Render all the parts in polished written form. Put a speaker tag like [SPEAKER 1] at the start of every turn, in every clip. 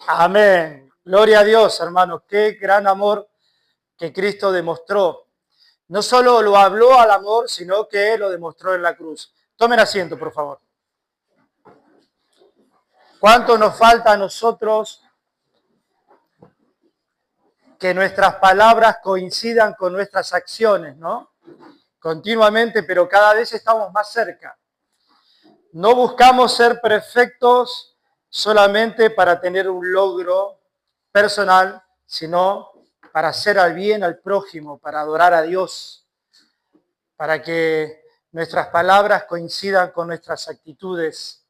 [SPEAKER 1] Amén. Gloria a Dios, hermanos. Qué gran amor que Cristo demostró. No solo lo habló al amor, sino que lo demostró en la cruz. Tomen asiento, por favor. ¿Cuánto nos falta a nosotros que nuestras palabras coincidan con nuestras acciones, ¿no? Continuamente, pero cada vez estamos más cerca. No buscamos ser perfectos solamente para tener un logro personal, sino para hacer al bien al prójimo, para adorar a Dios, para que nuestras palabras coincidan con nuestras actitudes.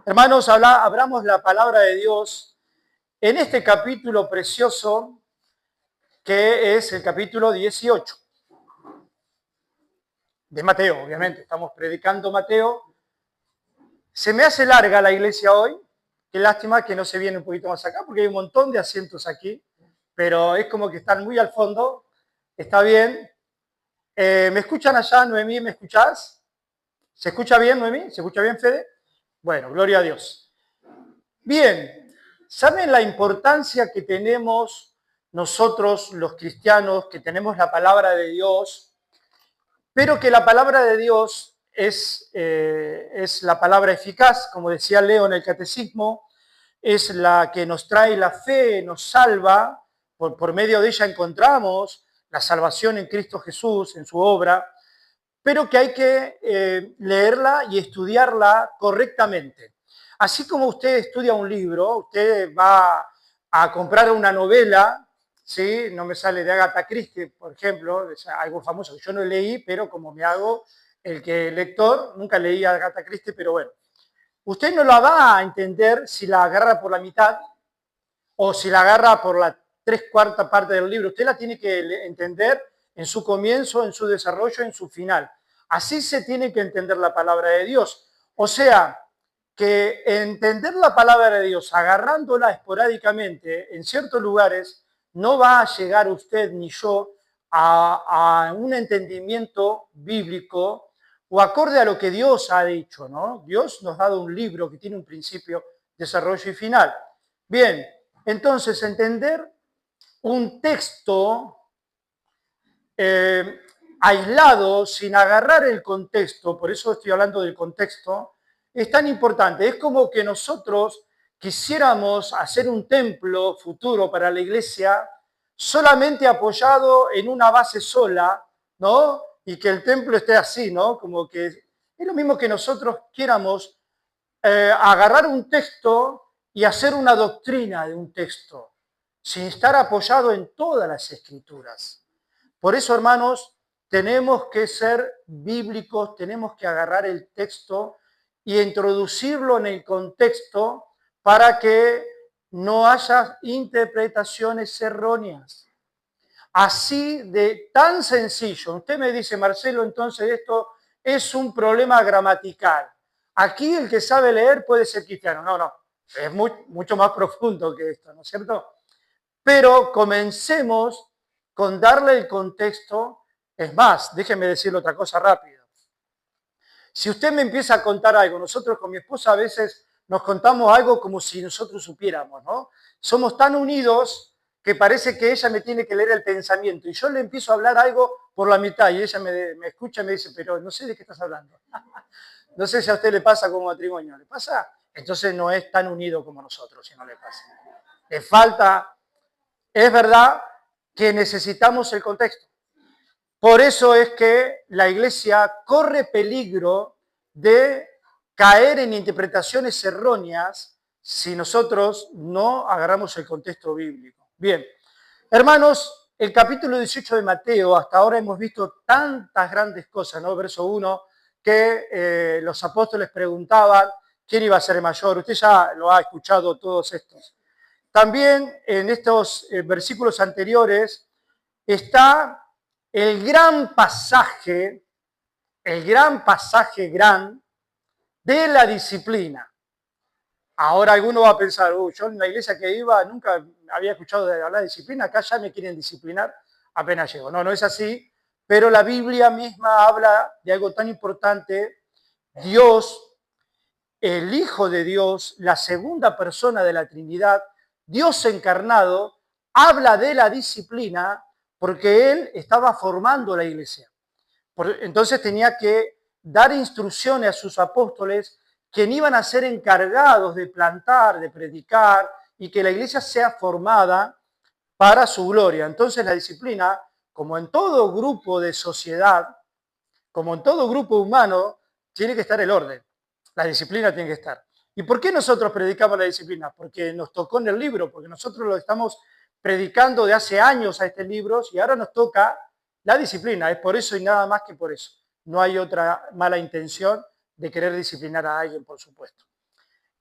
[SPEAKER 1] Hermanos, abramos la palabra de Dios en este capítulo precioso que es el capítulo 18 de Mateo, obviamente. Estamos predicando Mateo. Se me hace larga la iglesia hoy. Qué lástima que no se viene un poquito más acá, porque hay un montón de asientos aquí, pero es como que están muy al fondo. Está bien. ¿Me escuchan allá, Noemí? ¿Me escuchás? ¿Se escucha bien, Noemí? ¿Se escucha bien, Fede? Bueno, gloria a Dios. Bien, ¿saben la importancia que tenemos nosotros, los cristianos, que tenemos la palabra de Dios, pero que la palabra de Dios es la palabra eficaz, como decía Leo en el Catecismo, es la que nos trae la fe, nos salva, por medio de ella encontramos la salvación en Cristo Jesús, en su obra, pero que hay que leerla y estudiarla correctamente. Así como usted estudia un libro, usted va a comprar una novela, ¿sí? No me sale de Agatha Christie, por ejemplo, es algo famoso que yo no leí, pero como me hago el que lector, nunca leí a Agatha Christie, pero bueno. Usted no la va a entender si la agarra por la mitad o si la agarra por la 3/4 parte del libro. Usted la tiene que entender en su comienzo, en su desarrollo, en su final. Así se tiene que entender la palabra de Dios. O sea, que entender la palabra de Dios agarrándola esporádicamente en ciertos lugares no va a llegar usted ni yo a un entendimiento bíblico o acorde a lo que Dios ha dicho, ¿no? Dios nos ha dado un libro que tiene un principio, desarrollo y final. Bien, entonces entender un texto aislado, sin agarrar el contexto, por eso estoy hablando del contexto, es tan importante. Es como que nosotros quisiéramos hacer un templo futuro para la iglesia solamente apoyado en una base sola, ¿no? Y que el templo esté así, ¿no? Como que es lo mismo que nosotros quieramos agarrar un texto y hacer una doctrina de un texto, sin estar apoyado en todas las escrituras. Por eso, hermanos, tenemos que ser bíblicos, tenemos que agarrar el texto y introducirlo en el contexto para que no haya interpretaciones erróneas. Así de tan sencillo. Usted me dice, Marcelo, entonces esto es un problema gramatical. Aquí el que sabe leer puede ser cristiano. No, no, es mucho más profundo que esto, ¿no es cierto? Pero comencemos con darle el contexto. Es más, déjeme decirle otra cosa rápido. Si usted me empieza a contar algo, nosotros con mi esposa a veces nos contamos algo como si nosotros supiéramos, ¿no? Somos tan unidos que parece que ella me tiene que leer el pensamiento y yo le empiezo a hablar algo por la mitad y ella me escucha y me dice, pero no sé de qué estás hablando. No sé si a usted le pasa como matrimonio, ¿le pasa? Entonces no es tan unido como nosotros, si no le pasa. Le falta, es verdad que necesitamos el contexto. Por eso es que la iglesia corre peligro de caer en interpretaciones erróneas si nosotros no agarramos el contexto bíblico. Bien, hermanos, el capítulo 18 de Mateo, hasta ahora hemos visto tantas grandes cosas, ¿no? Verso 1, que los apóstoles preguntaban quién iba a ser el mayor. Usted ya lo ha escuchado todos estos. También en estos versículos anteriores está el gran pasaje de la disciplina. Ahora alguno va a pensar, yo en la iglesia que iba nunca había escuchado de hablar de disciplina, acá ya me quieren disciplinar apenas llego. No, no es así, Pero la Biblia misma habla de algo tan importante. Dios, el Hijo de Dios, la segunda persona de la Trinidad, Dios encarnado, habla de la disciplina porque Él estaba formando la iglesia. Entonces tenía que dar instrucciones a sus apóstoles que iban a ser encargados de plantar, de predicar y que la iglesia sea formada para su gloria. Entonces la disciplina, como en todo grupo de sociedad, como en todo grupo humano, tiene que estar el orden. La disciplina tiene que estar. ¿Y por qué nosotros predicamos la disciplina? Porque nos tocó en el libro, porque nosotros lo estamos predicando de hace años a este libro y ahora nos toca la disciplina. Es por eso y nada más que por eso. No hay otra mala intención de querer disciplinar a alguien, por supuesto.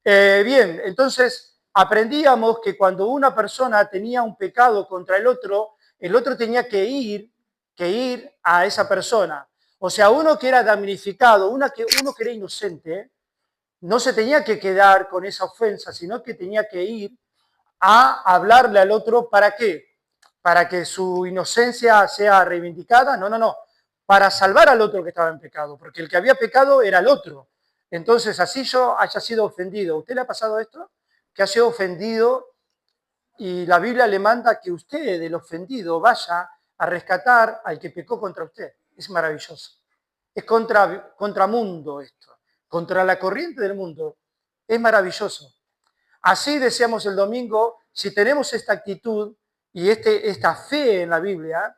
[SPEAKER 1] Bien, entonces aprendíamos que cuando una persona tenía un pecado contra el otro tenía que ir a esa persona. O sea, uno que era damnificado, uno que era inocente, no se tenía que quedar con esa ofensa, sino que tenía que ir a hablarle al otro. ¿Para qué? ¿Para que su inocencia sea reivindicada? No, no, no. Para salvar al otro que estaba en pecado, porque el que había pecado era el otro. Entonces, así yo haya sido ofendido. ¿A usted le ha pasado esto? Que ha sido ofendido y la Biblia le manda que usted, el ofendido, vaya a rescatar al que pecó contra usted. Es maravilloso. Es contra mundo esto, contra la corriente del mundo. Es maravilloso. Así decíamos el domingo, si tenemos esta actitud y esta fe en la Biblia,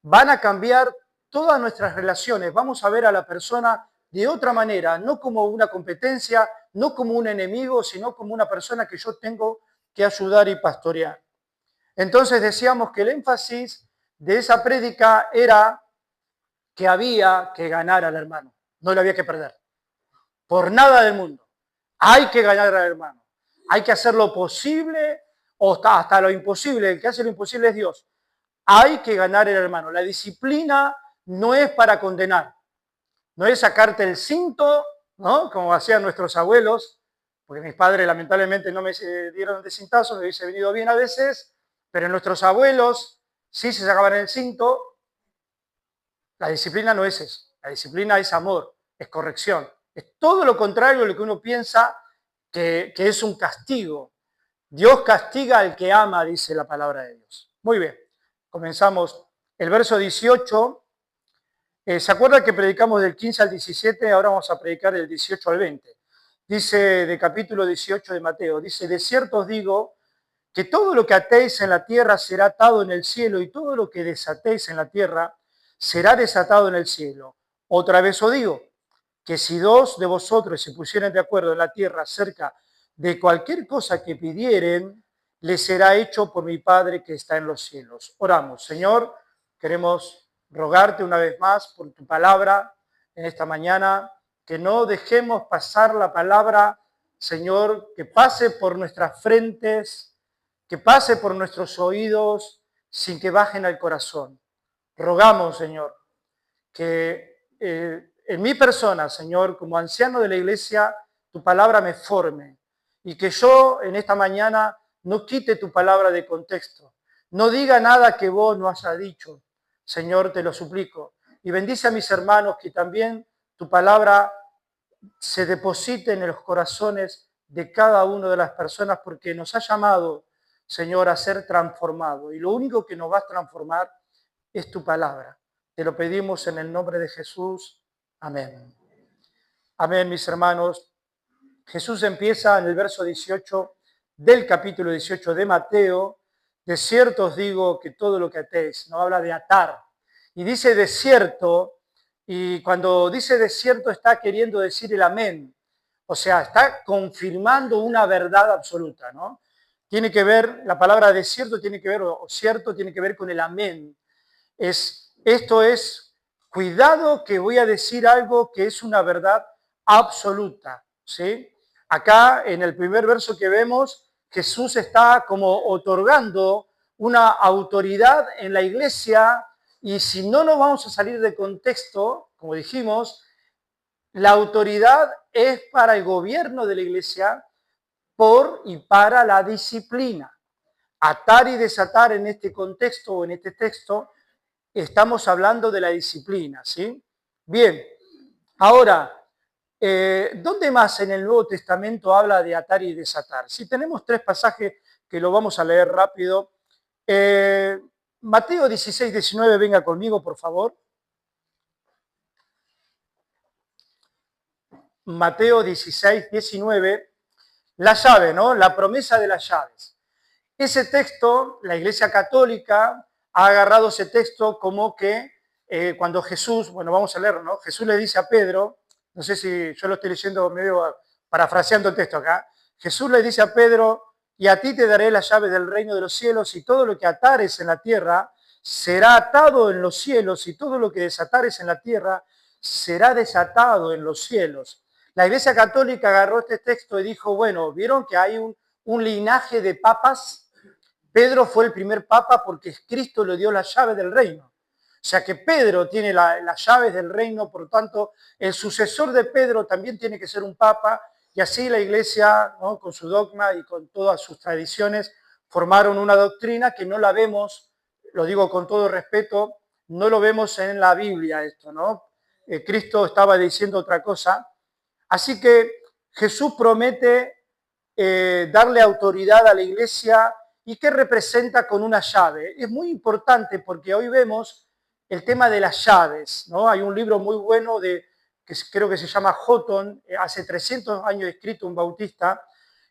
[SPEAKER 1] van a cambiar todas nuestras relaciones. Vamos a ver a la persona de otra manera, no como una competencia, no como un enemigo, sino como una persona que yo tengo que ayudar y pastorear. Entonces decíamos que el énfasis de esa prédica era que había que ganar al hermano, no le había que perder, por nada del mundo. Hay que ganar al hermano, hay que hacer lo posible o hasta lo imposible. El que hace lo imposible es Dios. Hay que ganar el hermano. La disciplina no es para condenar, no es sacarte el cinto, ¿no? Como hacían nuestros abuelos, porque mis padres lamentablemente no me dieron de cintazo, me hubiese venido bien a veces, pero nuestros abuelos sí se sacaban el cinto. La disciplina no es eso, la disciplina es amor, es corrección, es todo lo contrario de lo que uno piensa que es un castigo. Dios castiga al que ama, dice la palabra de Dios. Muy bien, comenzamos. El verso 18, ¿se acuerda que predicamos del 15 al 17? Ahora vamos a predicar del 18 al 20. Dice, de capítulo 18 de Mateo, dice, de cierto os digo que todo lo que atéis en la tierra será atado en el cielo y todo lo que desatéis en la tierra será desatado en el cielo. Otra vez os digo que si dos de vosotros se pusieren de acuerdo en la tierra acerca de cualquier cosa que pidieren, les será hecho por mi Padre que está en los cielos. Oramos. Señor, queremos rogarte una vez más por tu palabra en esta mañana, que no dejemos pasar la palabra, Señor, que pase por nuestras frentes, que pase por nuestros oídos, sin que bajen al corazón. Rogamos, Señor, que en mi persona, Señor, como anciano de la iglesia, tu palabra me forme y que yo en esta mañana no quite tu palabra de contexto, no diga nada que vos no hayas dicho. Señor, te lo suplico. Y bendice a mis hermanos que también tu palabra se deposite en los corazones de cada una de las personas, porque nos ha llamado, Señor, a ser transformado. Y lo único que nos va a transformar es tu palabra. Te lo pedimos en el nombre de Jesús. Amén. Amén, mis hermanos. Jesús empieza en el verso 18 del capítulo 18 de Mateo. De cierto os digo que todo lo que atéis, no habla de atar. Y dice de cierto, y cuando dice de cierto está queriendo decir el amén. O sea, está confirmando una verdad absoluta, ¿no? Tiene que ver, la palabra de cierto tiene que ver, o cierto tiene que ver con el amén. Esto es, cuidado que voy a decir algo que es una verdad absoluta, ¿sí? Acá en el primer verso que vemos, Jesús está como otorgando una autoridad en la iglesia y si no nos vamos a salir de contexto, como dijimos, la autoridad es para el gobierno de la iglesia por y para la disciplina. Atar y desatar en este contexto o en este texto estamos hablando de la disciplina, ¿sí? Bien, ahora, ¿dónde más en el Nuevo Testamento habla de atar y desatar? Si tenemos tres pasajes que lo vamos a leer rápido. Mateo 16, 19, venga conmigo, por favor. Mateo 16, 19, la llave, ¿no? La promesa de las llaves. Ese texto, la Iglesia Católica ha agarrado ese texto como que cuando Jesús, bueno, vamos a leerlo, ¿no? Jesús le dice a Pedro, no sé si yo lo estoy leyendo medio parafraseando el texto acá, Jesús le dice a Pedro, y a ti te daré las llaves del reino de los cielos, y todo lo que atares en la tierra será atado en los cielos, y todo lo que desatares en la tierra será desatado en los cielos. La Iglesia Católica agarró este texto y dijo, bueno, ¿vieron que hay un linaje de papas? Pedro fue el primer papa porque Cristo le dio la llave del reino. O sea que Pedro tiene las llaves del reino, por lo tanto, el sucesor de Pedro también tiene que ser un papa, y así la Iglesia, ¿no?, con su dogma y con todas sus tradiciones, formaron una doctrina que no la vemos, lo digo con todo respeto, no lo vemos en la Biblia esto, ¿no? Cristo estaba diciendo otra cosa. Así que Jesús promete darle autoridad a la Iglesia. ¿Y qué representa con una llave? Es muy importante porque hoy vemos el tema de las llaves, ¿no? Hay un libro muy bueno que creo que se llama Houghton, hace 300 años escrito, un bautista,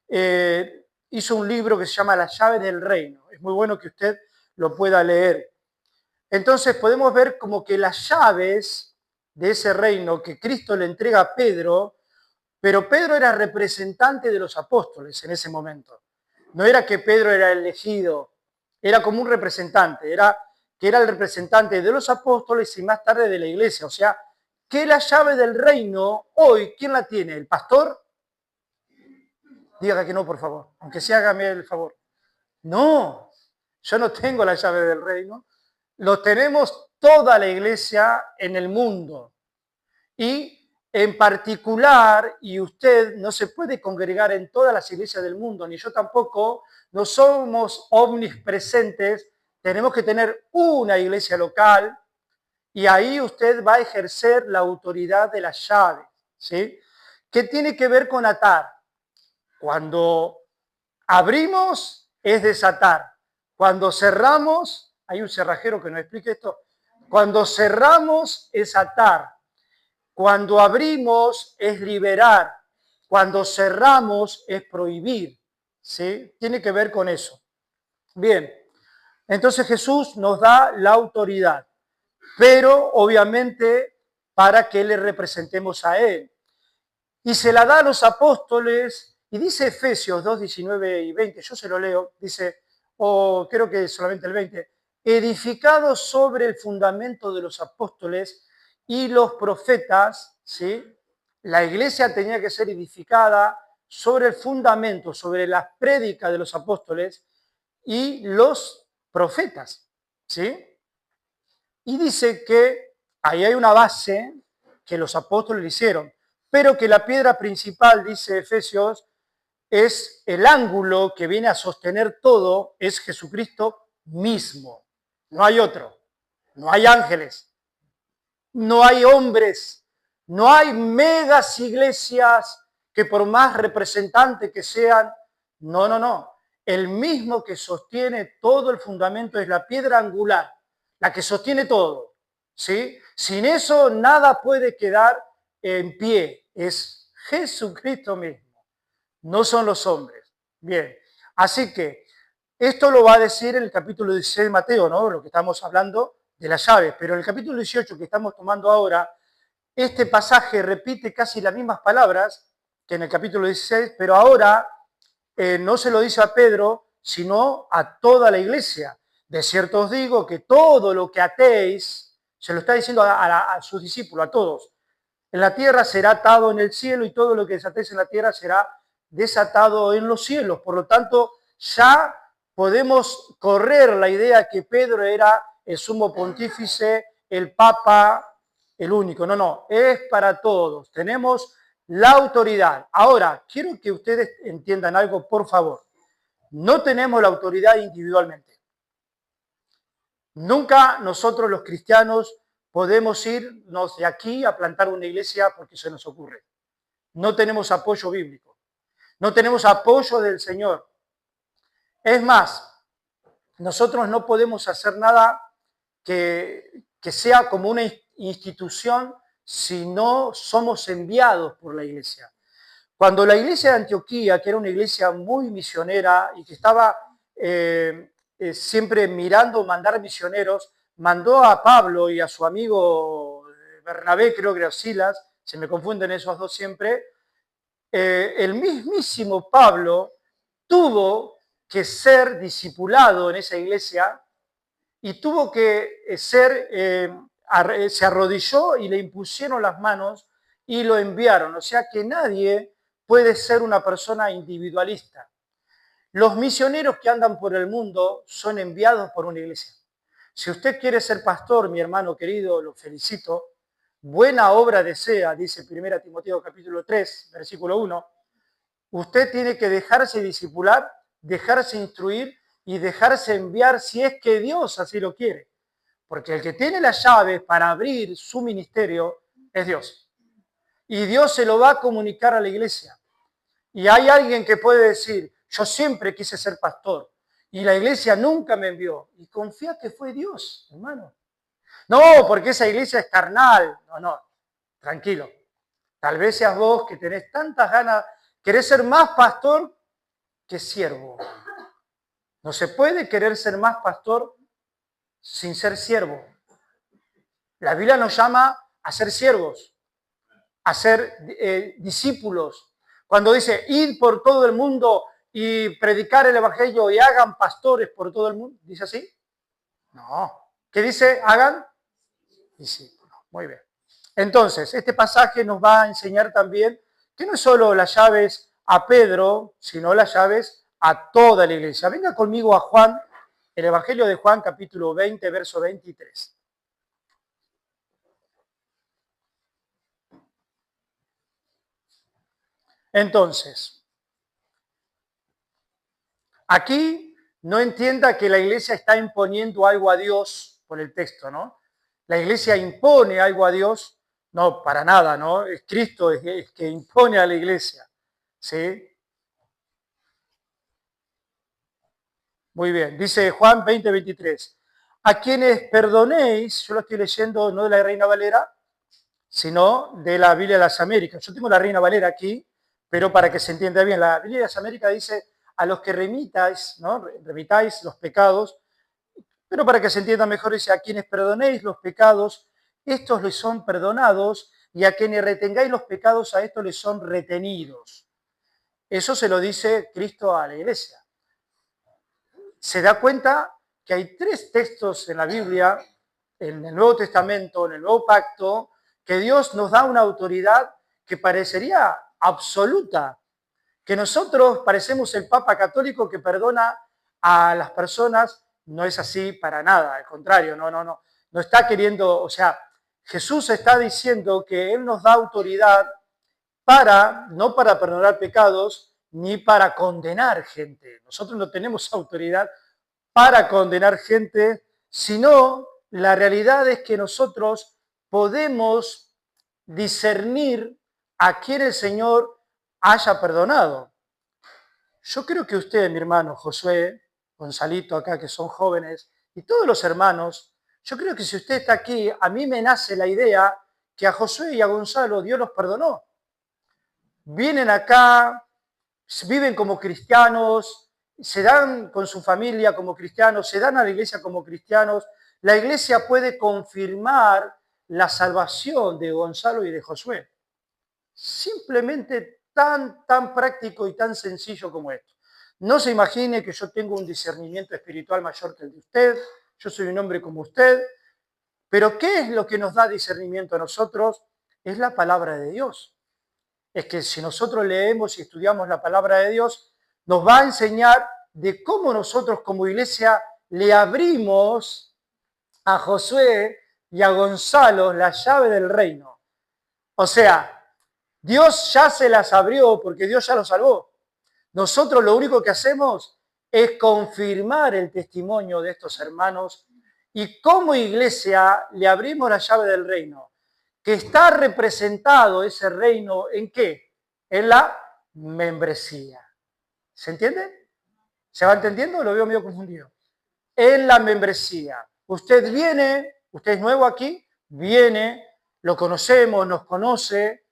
[SPEAKER 1] hizo un libro que se llama Las llaves del reino. Es muy bueno que usted lo pueda leer. Entonces podemos ver como que las llaves de ese reino que Cristo le entrega a Pedro, pero Pedro era representante de los apóstoles en ese momento. No era que Pedro era elegido, era como un representante, que era el representante de los apóstoles y más tarde de la iglesia. O sea, que la llave del reino, hoy, ¿quién la tiene? ¿El pastor? Diga que no, por favor, aunque sea hágame el favor. No, yo no tengo la llave del reino. Lo tenemos toda la iglesia en el mundo. Y en particular, y usted no se puede congregar en todas las iglesias del mundo, ni yo tampoco, no somos omnipresentes, tenemos que tener una iglesia local y ahí usted va a ejercer la autoridad de las llaves, ¿sí? ¿Qué tiene que ver con atar? Cuando abrimos es desatar, cuando cerramos, hay un cerrajero que nos explique esto, cuando cerramos es atar. Cuando abrimos es liberar, cuando cerramos es prohibir, ¿sí? Tiene que ver con eso. Bien, entonces Jesús nos da la autoridad, pero obviamente para que le representemos a Él. Y se la da a los apóstoles, y dice Efesios 2, 19 y 20, yo se lo leo, dice, o creo que solamente el 20, edificados sobre el fundamento de los apóstoles y los profetas, ¿sí? La iglesia tenía que ser edificada sobre el fundamento, sobre la prédica de los apóstoles y los profetas, ¿sí? Y dice que ahí hay una base que los apóstoles hicieron, pero que la piedra principal, dice Efesios, es el ángulo que viene a sostener todo, es Jesucristo mismo. No hay otro, no hay ángeles, no hay hombres, no hay megas iglesias que por más representantes que sean, no. El mismo que sostiene todo el fundamento es la piedra angular, la que sostiene todo, ¿sí? Sin eso nada puede quedar en pie, es Jesucristo mismo, no son los hombres. Bien, así que esto lo va a decir en el capítulo 16 de Mateo, ¿no? Lo que estamos hablando de las llaves, pero en el capítulo 18 que estamos tomando ahora, este pasaje repite casi las mismas palabras que en el capítulo 16, pero ahora no se lo dice a Pedro, sino a toda la iglesia. De cierto os digo que todo lo que atéis, se lo está diciendo a sus discípulos, a todos, en la tierra será atado en el cielo y todo lo que desatéis en la tierra será desatado en los cielos. Por lo tanto, ya podemos correr la idea que Pedro era el sumo pontífice, el papa, el único. No, es para todos. Tenemos la autoridad. Ahora, quiero que ustedes entiendan algo, por favor. No tenemos la autoridad individualmente. Nunca nosotros los cristianos podemos irnos de aquí a plantar una iglesia porque se nos ocurre. No tenemos apoyo bíblico, no tenemos apoyo del Señor. Es más, nosotros no podemos hacer nada que sea como una institución si no somos enviados por la iglesia. Cuando la iglesia de Antioquía, que era una iglesia muy misionera y que estaba siempre mirando mandar misioneros, mandó a Pablo y a su amigo Bernabé, creo que era Silas, se me confunden esos dos siempre, el mismísimo Pablo tuvo que ser discipulado en esa iglesia y tuvo que se arrodilló y le impusieron las manos y lo enviaron. O sea que nadie puede ser una persona individualista. Los misioneros que andan por el mundo son enviados por una iglesia. Si usted quiere ser pastor, mi hermano querido, lo felicito. Buena obra desea, dice 1 Timoteo capítulo 3, versículo 1. Usted tiene que dejarse discipular, dejarse instruir y dejarse enviar si es que Dios así lo quiere. Porque el que tiene las llaves para abrir su ministerio es Dios. Y Dios se lo va a comunicar a la iglesia. Y hay alguien que puede decir, yo siempre quise ser pastor y la iglesia nunca me envió. Y confía que fue Dios, hermano. No, porque esa iglesia es carnal. No, tranquilo. Tal vez seas vos que tenés tantas ganas, querés ser más pastor que siervo. No se puede querer ser más pastor sin ser siervo. La Biblia nos llama a ser siervos, a ser discípulos. Cuando dice, id por todo el mundo y predicar el evangelio y hagan pastores por todo el mundo, ¿dice así? No. ¿Qué dice? Hagan discípulos. Muy bien. Entonces, este pasaje nos va a enseñar también que no es solo las llaves a Pedro, sino las llaves a toda la iglesia. Venga conmigo a Juan, el Evangelio de Juan, capítulo 20, verso 23. Entonces, aquí no entienda que la iglesia está imponiendo algo a Dios por el texto, ¿no? La iglesia impone algo a Dios, no, para nada, ¿no? Es Cristo el que impone a la iglesia, ¿sí? Muy bien, dice Juan 20, 23. A quienes perdonéis, yo lo estoy leyendo no de la Reina Valera, sino de la Biblia de las Américas. Yo tengo la Reina Valera aquí, pero para que se entienda bien, la Biblia de las Américas dice a los que remitáis, ¿no? Remitáis los pecados, pero para que se entienda mejor dice a quienes perdonéis los pecados, estos les son perdonados, y a quienes retengáis los pecados, a estos les son retenidos. Eso se lo dice Cristo a la iglesia. Se da cuenta que hay tres textos en la Biblia, en el Nuevo Testamento, en el Nuevo Pacto, que Dios nos da una autoridad que parecería absoluta, que nosotros parecemos el Papa Católico que perdona a las personas. No es así para nada, al contrario, no está queriendo, o sea, Jesús está diciendo que Él nos da autoridad no para perdonar pecados, ni para condenar gente. Nosotros no tenemos autoridad para condenar gente, sino la realidad es que nosotros podemos discernir a quién el Señor haya perdonado. Yo creo que usted, mi hermano Josué, Gonzalito acá, que son jóvenes, y todos los hermanos, yo creo que si usted está aquí, a mí me nace la idea que a Josué y a Gonzalo Dios los perdonó. Vienen acá, viven como cristianos, se dan con su familia como cristianos, se dan a la iglesia como cristianos. La iglesia puede confirmar la salvación de Gonzalo y de Josué. Simplemente tan práctico y tan sencillo como esto. No se imagine que yo tengo un discernimiento espiritual mayor que el de usted, yo soy un hombre como usted, pero ¿qué es lo que nos da discernimiento a nosotros? Es la palabra de Dios. Es que si nosotros leemos y estudiamos la palabra de Dios, nos va a enseñar de cómo nosotros como iglesia le abrimos a Josué y a Gonzalo la llave del reino. O sea, Dios ya se las abrió porque Dios ya los salvó. Nosotros lo único que hacemos es confirmar el testimonio de estos hermanos Y como iglesia le abrimos la llave del reino, que está representado ese reino ¿en qué? En la membresía. ¿Se entiende? ¿Se va entendiendo o lo veo medio confundido? En la membresía. Usted viene, usted es nuevo aquí, viene, lo conocemos, nos conoce,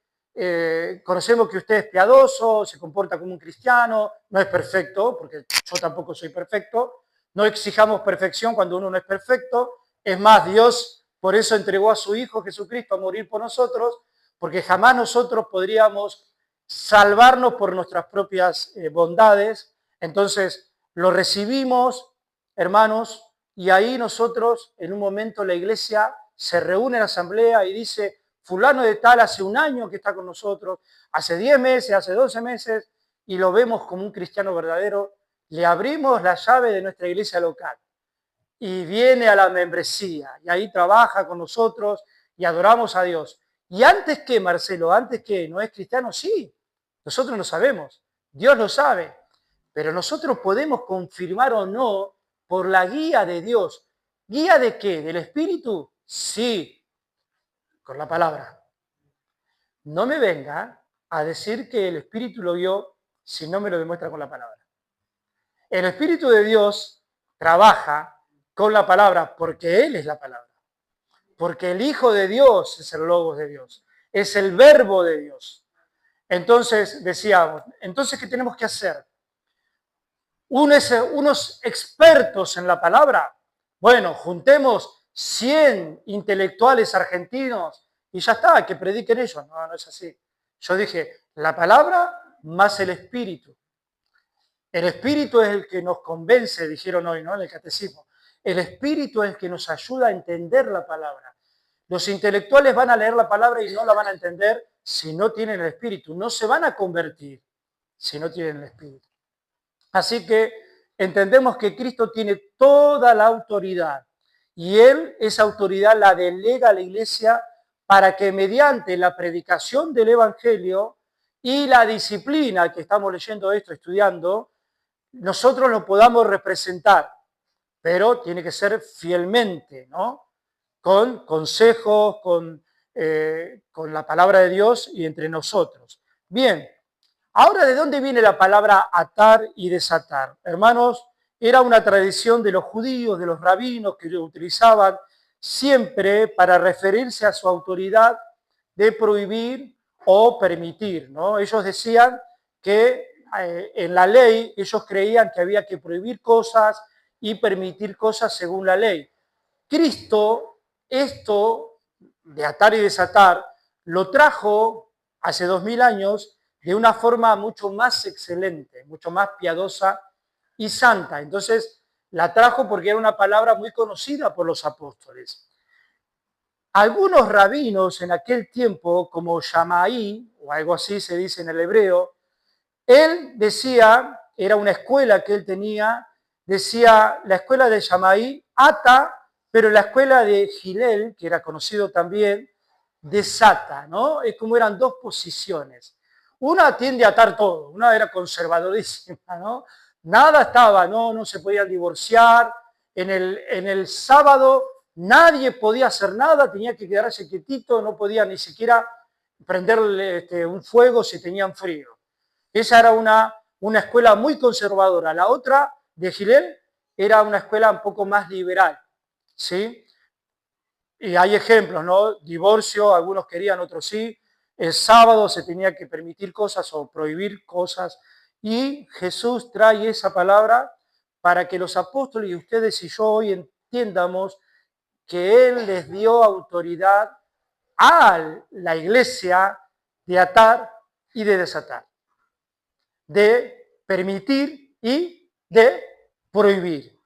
[SPEAKER 1] conocemos que usted es piadoso, se comporta como un cristiano, no es perfecto, porque yo tampoco soy perfecto, no exijamos perfección cuando uno no es perfecto, es más, Dios por eso entregó a su Hijo Jesucristo a morir por nosotros, porque jamás nosotros podríamos salvarnos por nuestras propias bondades, entonces lo recibimos, hermanos, y ahí nosotros, en un momento, la iglesia se reúne en la asamblea y dice, fulano de tal hace un año que está con nosotros, hace 10 meses, hace 12 meses, y lo vemos como un cristiano verdadero, le abrimos la llave de nuestra iglesia local y viene a la membresía y ahí trabaja con nosotros y adoramos a Dios. Y antes que, Marcelo, antes que no es cristiano, sí, nosotros lo sabemos, Dios lo sabe, pero nosotros podemos confirmar o no por la guía de Dios. ¿Guía de qué? ¿Del Espíritu? Sí, con la palabra. No me venga a decir que el Espíritu lo vio si no me lo demuestra con la palabra. El Espíritu de Dios trabaja con la palabra porque Él es la palabra. Porque el Hijo de Dios es el Logos de Dios. Es el Verbo de Dios. Entonces, decíamos, entonces, ¿qué tenemos que hacer? Unos expertos en la palabra. Bueno, juntemos 100 intelectuales argentinos y ya está, que prediquen ellos. No, no es así. Yo dije, la palabra más el espíritu. El espíritu es el que nos convence, dijeron hoy, ¿no? En el catecismo. El espíritu es el que nos ayuda a entender la palabra. Los intelectuales van a leer la palabra y no la van a entender si no tienen el espíritu. No se van a convertir si no tienen el espíritu. Así que entendemos que Cristo tiene toda la autoridad y Él esa autoridad la delega a la iglesia para que mediante la predicación del Evangelio y la disciplina que estamos leyendo esto, estudiando, nosotros lo podamos representar, pero tiene que ser fielmente, ¿no? Con consejos, con la palabra de Dios y entre nosotros. Bien, ahora, ¿de dónde viene la palabra atar y desatar? Hermanos, era una tradición de los judíos, de los rabinos, que lo utilizaban siempre para referirse a su autoridad de prohibir o permitir, ¿no? Ellos decían que en la ley ellos creían que había que prohibir cosas y permitir cosas según la ley. Cristo, esto de atar y desatar, lo trajo hace 2000 años de una forma mucho más excelente, mucho más piadosa y santa. Entonces, la trajo porque era una palabra muy conocida por los apóstoles. Algunos rabinos en aquel tiempo, como Shammai, o algo así se dice en el hebreo, él decía, era una escuela que él tenía, decía, la escuela de Shammai ata, pero la escuela de Gilel, que era conocido también, desata, ¿no? Es como eran dos posiciones. Una tiende a atar todo, una era conservadorísima, ¿no? Nada estaba, no se podían divorciar. En el sábado nadie podía hacer nada, tenía que quedarse quietito, no podía ni siquiera prenderle un fuego si tenían frío. Esa era una escuela muy conservadora. La otra, de Gilel, era una escuela un poco más liberal, ¿sí? Y hay ejemplos, ¿no? Divorcio, algunos querían, otros sí. El sábado se tenía que permitir cosas o prohibir cosas. Y Jesús trae esa palabra para que los apóstoles y ustedes y yo hoy entiendamos que Él les dio autoridad a la iglesia de atar y de desatar, de permitir y de prohibir.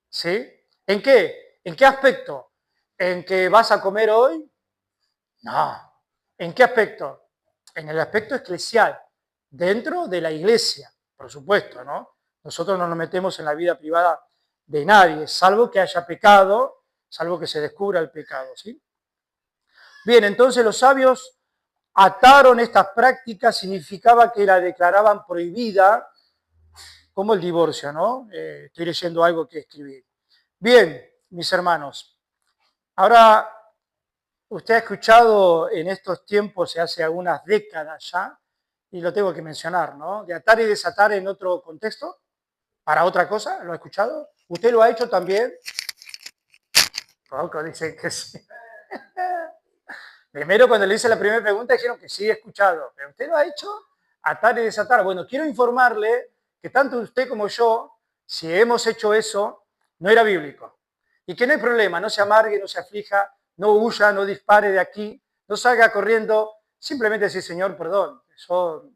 [SPEAKER 1] ¿Sí? ¿En qué? ¿En qué aspecto? ¿En que vas a comer hoy? No. ¿En qué aspecto? En el aspecto eclesial, dentro de la iglesia, por supuesto, ¿no? Nosotros no nos metemos en la vida privada de nadie, salvo que haya pecado, salvo que se descubra el pecado, ¿sí? Bien, entonces los sabios ataron estas prácticas, significaba que la declaraban prohibida, como el divorcio, ¿no? Estoy leyendo algo que escribí. Bien, mis hermanos, ahora usted ha escuchado en estos tiempos, hace algunas décadas ya, y lo tengo que mencionar, ¿no? De atar y desatar en otro contexto, para otra cosa, ¿lo ha escuchado? ¿Usted lo ha hecho también? Poco, dicen que sí. Primero, cuando le hice la primera pregunta, dijeron que sí, he escuchado. ¿Pero usted lo ha hecho? Atar y desatar. Bueno, quiero informarle que tanto usted como yo, si hemos hecho eso, no era bíblico. Y que no hay problema, no se amargue, no se aflija, no huya, no dispare de aquí, no salga corriendo, simplemente decir, Señor, perdón, yo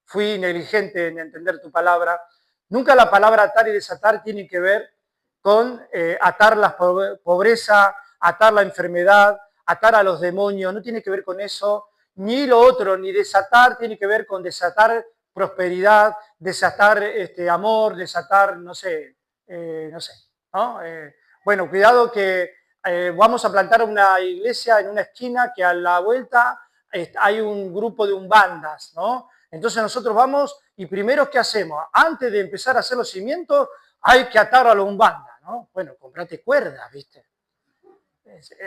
[SPEAKER 1] fui negligente en entender tu palabra. Nunca la palabra atar y desatar tiene que ver con atar la pobreza, atar la enfermedad, atar a los demonios, no tiene que ver con eso, ni lo otro, ni desatar tiene que ver con desatar prosperidad, desatar amor, desatar, no sé, ¿no? Bueno, cuidado que vamos a plantar una iglesia en una esquina que a la vuelta hay un grupo de umbandas, ¿no? Entonces nosotros vamos y primero, ¿qué hacemos? Antes de empezar a hacer los cimientos, hay que atar a la umbanda, ¿no? Bueno, comprate cuerdas, ¿viste?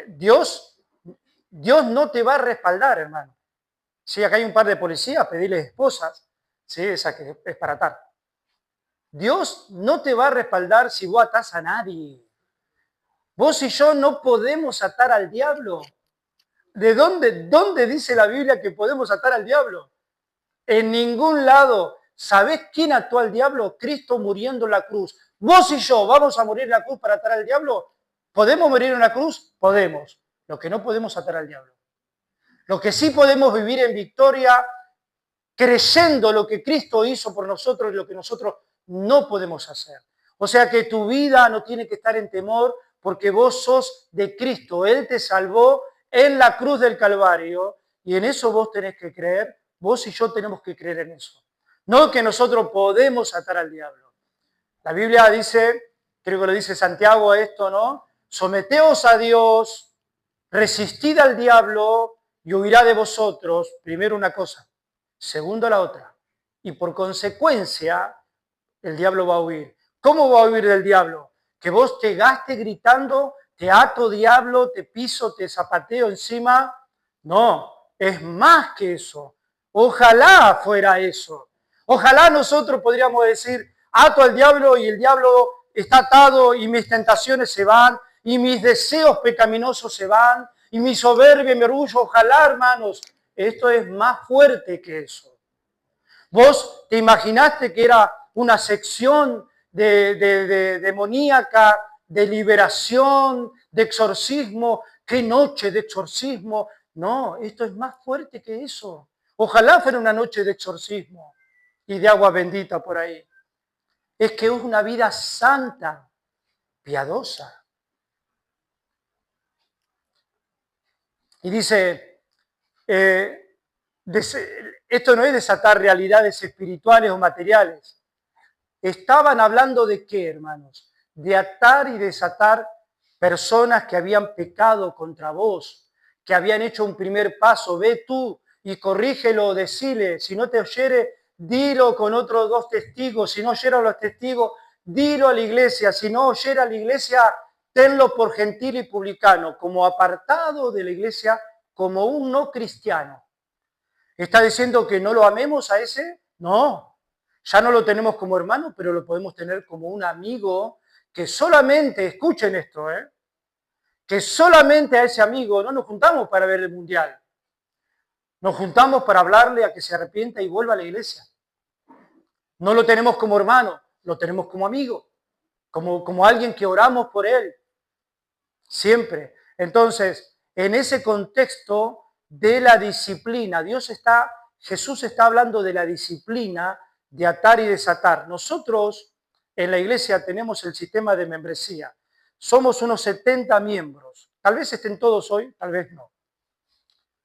[SPEAKER 1] Dios no te va a respaldar, hermano. Si acá hay un par de policías, pedirles esposas, ¿sí? Esa que es para atar. Dios no te va a respaldar si vos atás a nadie. Vos y yo no podemos atar al diablo. ¿De dónde dice la Biblia que podemos atar al diablo? En ningún lado. ¿Sabés quién ató al diablo? Cristo muriendo en la cruz. Vos y yo vamos a morir en la cruz para atar al diablo. ¿Podemos morir en la cruz? Podemos. Lo que no podemos atar al diablo. Lo que sí podemos vivir en victoria, creyendo lo que Cristo hizo por nosotros y lo que nosotros no podemos hacer. O sea que tu vida no tiene que estar en temor porque vos sos de Cristo. Él te salvó en la cruz del Calvario y en eso vos tenés que creer. Vos y yo tenemos que creer en eso. No que nosotros podemos atar al diablo. La Biblia dice, creo que lo dice Santiago esto, ¿no? Someteos a Dios, resistid al diablo y huirá de vosotros. Primero una cosa, segundo la otra. Y por consecuencia, el diablo va a huir. ¿Cómo va a huir del diablo? Que vos te gastes gritando, te ato diablo, te piso, te zapateo encima. No, es más que eso. Ojalá fuera eso. Ojalá nosotros podríamos decir, ato al diablo y el diablo está atado y mis tentaciones se van y mis deseos pecaminosos se van y mi soberbia y mi orgullo. Ojalá, hermanos, esto es más fuerte que eso. Vos te imaginaste que era una sección de demoníaca, de liberación, de exorcismo. ¡Qué noche de exorcismo! No, esto es más fuerte que eso. Ojalá fuera una noche de exorcismo y de agua bendita por ahí. Es que es una vida santa, piadosa. Y dice, esto no es desatar realidades espirituales o materiales. Estaban hablando de qué, hermanos? De atar y desatar personas que habían pecado contra vos, que habían hecho un primer paso. Ve tú y corrígelo, decile. Si no te oyere, dilo con otros 2 testigos. Si no oyeron los testigos, dilo a la iglesia. Si no oyera a la iglesia, tenlo por gentil y publicano, como apartado de la iglesia, como un no cristiano. ¿Está diciendo que no lo amemos a ese? No. Ya no lo tenemos como hermano, pero lo podemos tener como un amigo que solamente, escuchen esto, que solamente a ese amigo no nos juntamos para ver el mundial. Nos juntamos para hablarle a que se arrepienta y vuelva a la iglesia. No lo tenemos como hermano, lo tenemos como amigo, como alguien que oramos por él. Siempre. Entonces, en ese contexto de la disciplina, Jesús está hablando de la disciplina de atar y desatar. Nosotros en la iglesia tenemos el sistema de membresía. Somos unos 70 miembros. Tal vez estén todos hoy, tal vez no.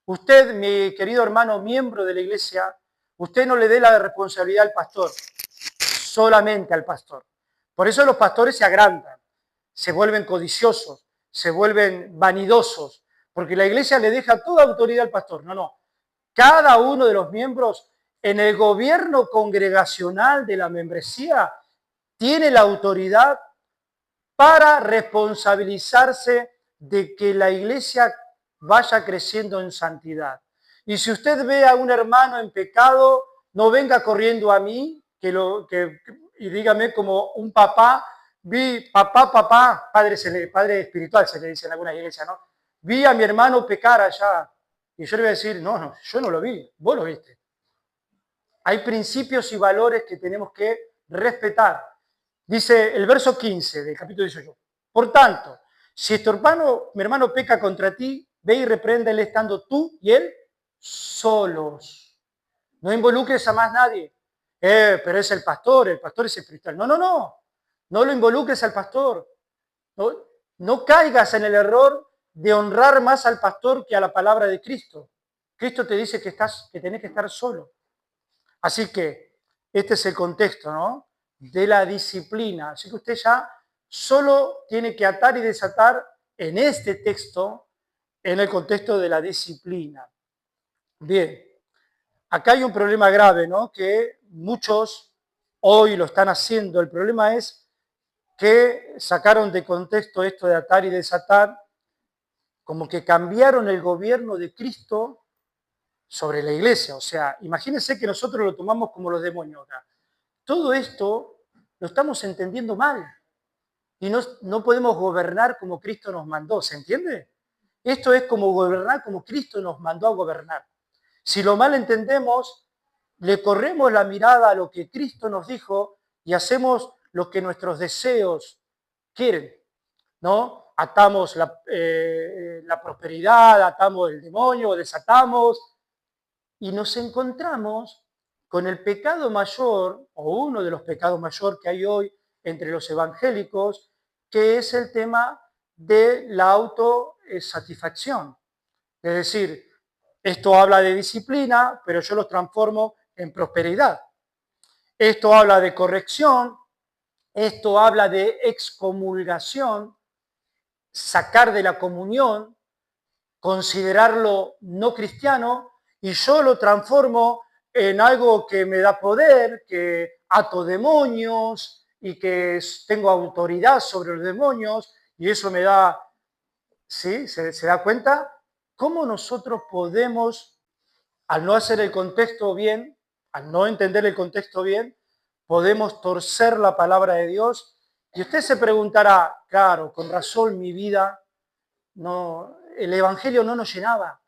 [SPEAKER 1] Usted, mi querido hermano, miembro de la iglesia, usted no le dé la responsabilidad al pastor, solamente al pastor. Por eso los pastores se agrandan, se vuelven codiciosos, se vuelven vanidosos, porque la iglesia le deja toda autoridad al pastor. No. Cada uno de los miembros en el gobierno congregacional de la membresía tiene la autoridad para responsabilizarse de que la iglesia vaya creciendo en santidad. Y si usted ve a un hermano en pecado, no venga corriendo a mí y dígame como un papá, padre espiritual se le dice en alguna iglesia, ¿no? Vi a mi hermano pecar allá. Y yo le voy a decir, no, yo no lo vi, vos lo viste. Hay principios y valores que tenemos que respetar. Dice el verso 15 del capítulo 18. Por tanto, si mi hermano peca contra ti, ve y repréndele estando tú y él solos. No involucres a más nadie. Pero es el pastor es espiritual. No, no, no. No lo involucres al pastor. No caigas en el error de honrar más al pastor que a la palabra de Cristo. Cristo te dice que tenés que estar solo. Así que este es el contexto, ¿no? De la disciplina. Así que usted ya solo tiene que atar y desatar en este texto, en el contexto de la disciplina. Bien, acá hay un problema grave, ¿no? Que muchos hoy lo están haciendo. El problema es que sacaron de contexto esto de atar y desatar, como que cambiaron el gobierno de Cristo sobre la iglesia. O sea, imagínense que nosotros lo tomamos como los demonios acá. Todo esto lo estamos entendiendo mal y no podemos gobernar como Cristo nos mandó, ¿se entiende? Esto es como gobernar como Cristo nos mandó a gobernar. Si lo mal entendemos, le corremos la mirada a lo que Cristo nos dijo y hacemos lo que nuestros deseos quieren, ¿no? Atamos la prosperidad, atamos el demonio, desatamos y nos encontramos con el pecado mayor, o uno de los pecados mayores que hay hoy entre los evangélicos, que es el tema de la autosatisfacción. Es decir, esto habla de disciplina, pero yo lo transformo en prosperidad. Esto habla de corrección, esto habla de excomulgación, sacar de la comunión, considerarlo no cristiano, y yo lo transformo en algo que me da poder, que ato demonios y que tengo autoridad sobre los demonios, y eso me da, ¿sí? ¿Se da cuenta? ¿Cómo nosotros podemos, al no hacer el contexto bien, al no entender el contexto bien, podemos torcer la palabra de Dios? Y usted se preguntará, claro, con razón mi vida, no, el Evangelio no nos llenaba.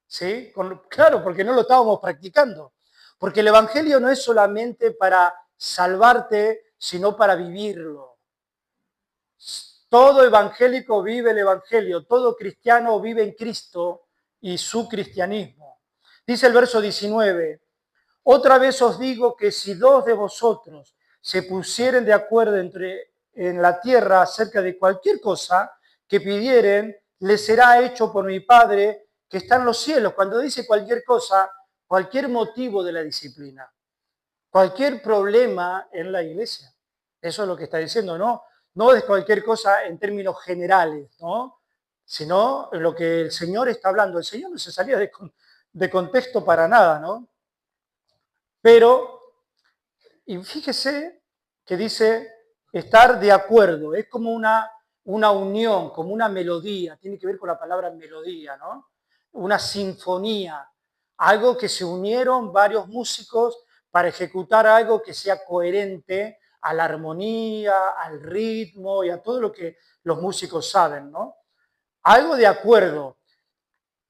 [SPEAKER 1] ¿Sí? Claro, porque no lo estábamos practicando. Porque el Evangelio no es solamente para salvarte, sino para vivirlo. Todo evangélico vive el Evangelio, todo cristiano vive en Cristo y su cristianismo. Dice el verso 19, otra vez os digo que si dos de vosotros se pusieren de acuerdo en la tierra acerca de cualquier cosa que pidieren, les será hecho por mi Padre que está en los cielos. Cuando dice cualquier cosa, cualquier motivo de la disciplina, cualquier problema en la iglesia. Eso es lo que está diciendo, ¿no? No es cualquier cosa en términos generales, ¿no? Sino lo que el Señor está hablando. El Señor no se salía de contexto para nada, ¿no? Pero, y fíjese que dice estar de acuerdo, es como una unión, como una melodía, tiene que ver con la palabra melodía, ¿no? Una sinfonía, algo que se unieron varios músicos para ejecutar algo que sea coherente a la armonía, al ritmo y a todo lo que los músicos saben, ¿no? Algo de acuerdo.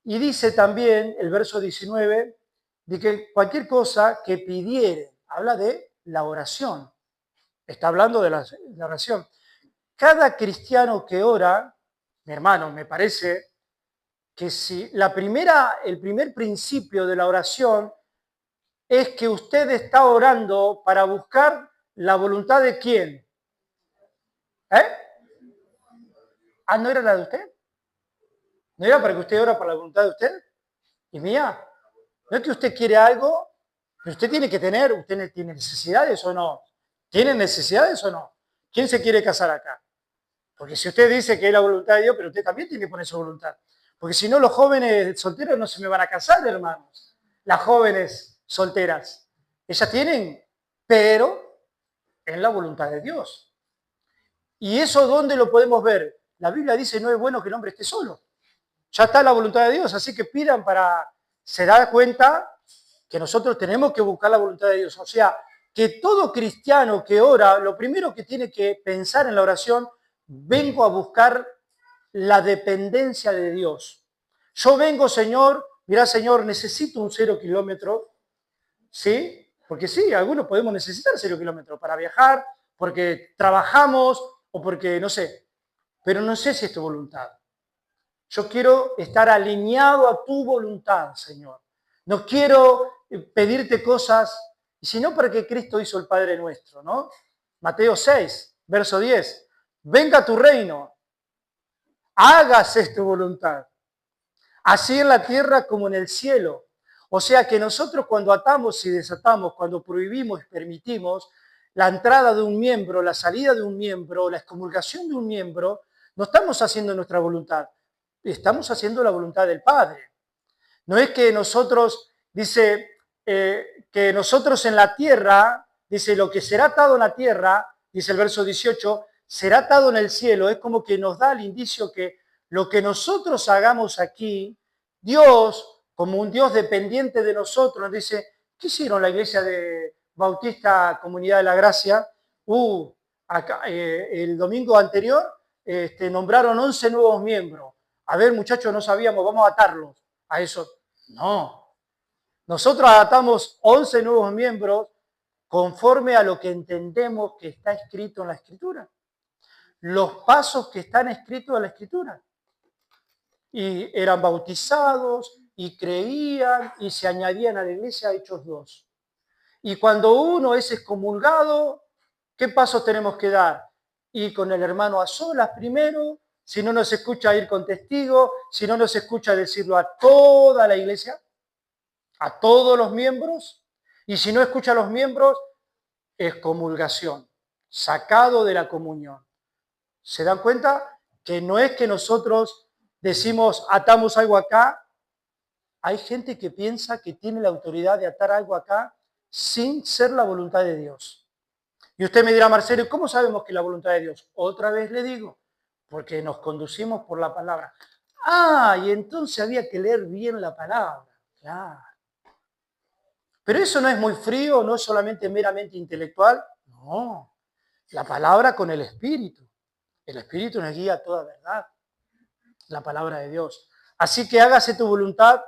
[SPEAKER 1] Y dice también el verso 19, de que cualquier cosa que pidieren, habla de la oración, está hablando de la oración. Cada cristiano que ora, mi hermano, me parece que si el primer principio de la oración es que usted está orando para buscar la voluntad de quién. Ah, ¿no era la de usted? ¿No era para que usted ora por la voluntad de usted y mía? No es que usted quiere algo, pero usted tiene que tener, ¿usted tiene necesidades o no? ¿Tiene necesidades o no? ¿Quién se quiere casar acá? Porque si usted dice que es la voluntad de Dios, pero usted también tiene que poner su voluntad. Porque si no, los jóvenes solteros no se me van a casar, hermanos. Las jóvenes solteras, ellas tienen, pero en la voluntad de Dios. ¿Y eso dónde lo podemos ver? La Biblia dice, no es bueno que el hombre esté solo. Ya está la voluntad de Dios, así que pidan para... Se da cuenta que nosotros tenemos que buscar la voluntad de Dios. O sea, que todo cristiano que ora, lo primero que tiene que pensar en la oración, vengo a buscar la dependencia de Dios. Yo vengo, Señor, mirá, Señor, necesito un 0 kilómetro, ¿sí? Porque sí, algunos podemos necesitar 0 kilómetros para viajar, porque trabajamos o porque, no sé, pero no sé si es tu voluntad. Yo quiero estar alineado a tu voluntad, Señor. No quiero pedirte cosas, sino para que Cristo hizo el Padre Nuestro, ¿no? Mateo 6, verso 10. Venga tu reino, hágase tu voluntad, así en la tierra como en el cielo. O sea que nosotros cuando atamos y desatamos, cuando prohibimos y permitimos la entrada de un miembro, la salida de un miembro, la excomulgación de un miembro, no estamos haciendo nuestra voluntad, estamos haciendo la voluntad del Padre. No es que nosotros, dice, que nosotros en la tierra, dice, lo que será atado en la tierra, dice el verso 18, será atado en el cielo. Es como que nos da el indicio que lo que nosotros hagamos aquí, Dios, como un Dios dependiente de nosotros, nos dice, ¿qué hicieron la iglesia de Bautista Comunidad de la Gracia? Acá, el domingo anterior nombraron 11 nuevos miembros. A ver, muchachos, no sabíamos, vamos a atarlos a eso. No. Nosotros atamos 11 nuevos miembros conforme a lo que entendemos que está escrito en la Escritura. Los pasos que están escritos en la Escritura. Y eran bautizados y creían y se añadían a la iglesia Hechos 2. Y cuando uno es excomulgado, ¿qué pasos tenemos que dar? Ir con el hermano a solas primero, si no nos escucha ir con testigo, si no nos escucha decirlo a toda la iglesia, a todos los miembros, y si no escucha a los miembros, excomulgación, sacado de la comunión. ¿Se dan cuenta? Que no es que nosotros decimos, atamos algo acá. Hay gente que piensa que tiene la autoridad de atar algo acá sin ser la voluntad de Dios. Y usted me dirá, Marcelo, ¿cómo sabemos que es la voluntad de Dios? Otra vez le digo, porque nos conducimos por la palabra. Ah, y entonces había que leer bien la palabra. Claro. Pero eso no es muy frío, no es solamente meramente intelectual. No, la palabra con el Espíritu. El Espíritu nos guía a toda verdad. La palabra de Dios. Así que hágase tu voluntad,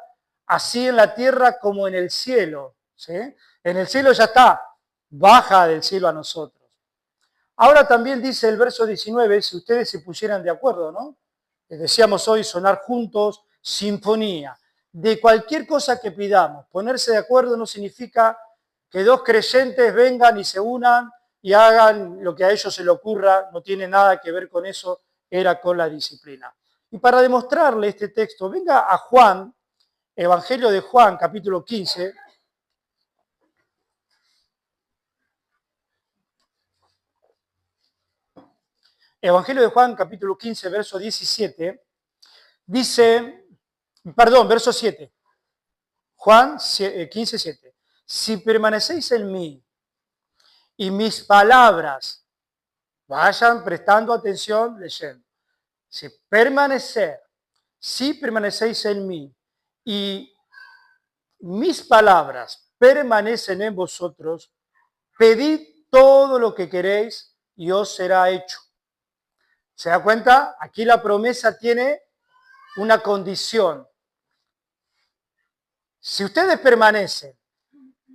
[SPEAKER 1] así en la tierra como en el cielo. ¿Sí? En el cielo ya está, baja del cielo a nosotros. Ahora también dice el verso 19, si ustedes se pusieran de acuerdo, ¿no? Les decíamos hoy sonar juntos, sinfonía. De cualquier cosa que pidamos, ponerse de acuerdo no significa que dos creyentes vengan y se unan y hagan lo que a ellos se les ocurra, no tiene nada que ver con eso, era con la disciplina. Y para demostrarle este texto, venga a Juan, Evangelio de Juan, capítulo 15. Evangelio de Juan, capítulo 15, verso 17, dice, perdón, verso 7. Juan 15, 7. Si permanecéis en mí y mis palabras, vayan prestando atención leyendo. Si permanecéis en mí y mis palabras permanecen en vosotros, pedid todo lo que queréis y os será hecho. ¿Se da cuenta? Aquí la promesa tiene una condición. Si ustedes permanecen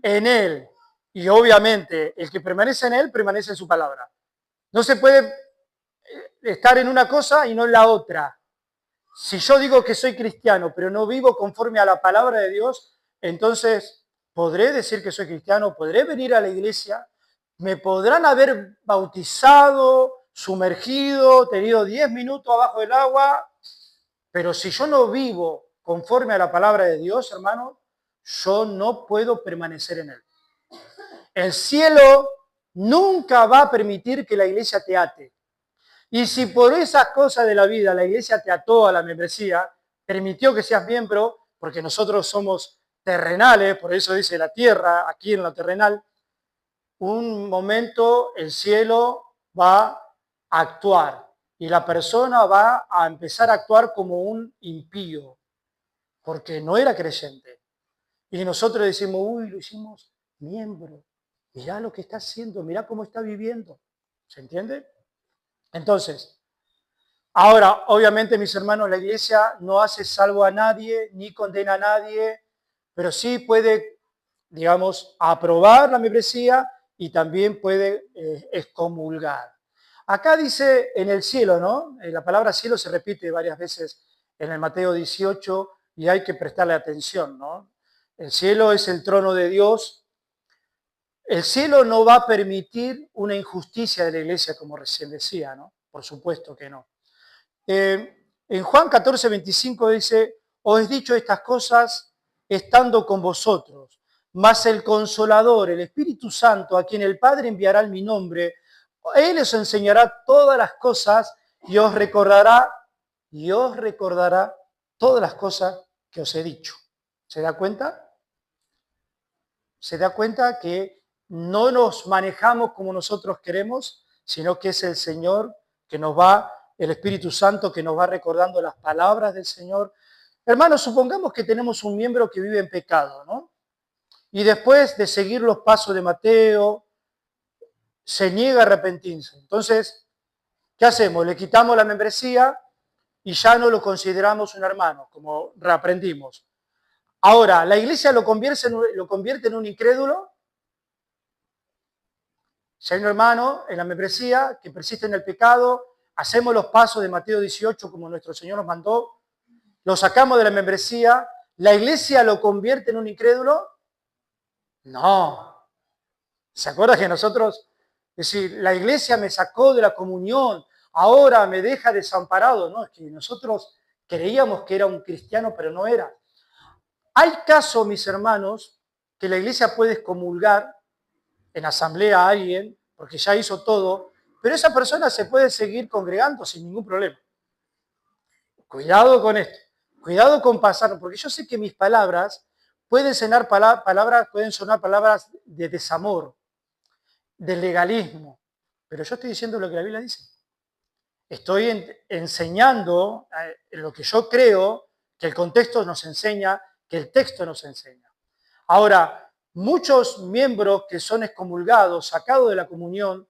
[SPEAKER 1] en Él, y obviamente el que permanece en Él, permanece en su palabra. No se puede estar en una cosa y no en la otra. Si yo digo que soy cristiano, pero no vivo conforme a la palabra de Dios, entonces podré decir que soy cristiano, podré venir a la iglesia, me podrán haber bautizado, sumergido, tenido 10 minutos abajo del agua, pero si yo no vivo conforme a la palabra de Dios, hermano, yo no puedo permanecer en Él. El cielo nunca va a permitir que la iglesia te ate. Y si por esas cosas de la vida la iglesia te ató a la membresía, permitió que seas miembro, porque nosotros somos terrenales, por eso dice la tierra, aquí en lo terrenal, un momento el cielo va actuar. Y la persona va a empezar a actuar como un impío, porque no era creyente. Y nosotros decimos, uy, lo hicimos miembro. Mirá lo que está haciendo, mirá cómo está viviendo. ¿Se entiende? Entonces, ahora, obviamente, mis hermanos, la iglesia no hace salvo a nadie, ni condena a nadie, pero sí puede, digamos, aprobar la membresía y también puede excomulgar. Acá dice en el cielo, ¿no? La palabra cielo se repite varias veces en el Mateo 18 y hay que prestarle atención, ¿no? El cielo es el trono de Dios. El cielo no va a permitir una injusticia de la iglesia, como recién decía, ¿no? Por supuesto que no. En Juan 14, 25 dice, os he dicho estas cosas estando con vosotros, mas el Consolador, el Espíritu Santo, a quien el Padre enviará en mi nombre, Él os enseñará todas las cosas y os recordará todas las cosas que os he dicho. ¿Se da cuenta? Se da cuenta que no nos manejamos como nosotros queremos, sino que es el Señor que nos va, el Espíritu Santo que nos va recordando las palabras del Señor. Hermanos, supongamos que tenemos un miembro que vive en pecado, ¿no? Y después de seguir los pasos de Mateo, se niega a arrepentirse. Entonces, ¿qué hacemos? Le quitamos la membresía y ya no lo consideramos un hermano, como reaprendimos. Ahora, ¿la iglesia lo convierte en un incrédulo? Si hay un hermano en la membresía que persiste en el pecado, hacemos los pasos de Mateo 18 como nuestro Señor nos mandó, lo sacamos de la membresía, ¿la iglesia lo convierte en un incrédulo? No. ¿Se acuerda que nosotros, es decir, la iglesia me sacó de la comunión, ahora me deja desamparado? No, es que nosotros creíamos que era un cristiano, pero no era. Hay casos, mis hermanos, que la iglesia puede excomulgar en asamblea a alguien, porque ya hizo todo, pero esa persona se puede seguir congregando sin ningún problema. Cuidado con esto, cuidado con pasar, porque yo sé que mis palabras pueden sonar palabras de desamor, de legalismo, pero yo estoy diciendo lo que la Biblia dice. Estoy enseñando lo que yo creo que el contexto nos enseña, que el texto nos enseña. Ahora, muchos miembros que son excomulgados, sacados de la comunión,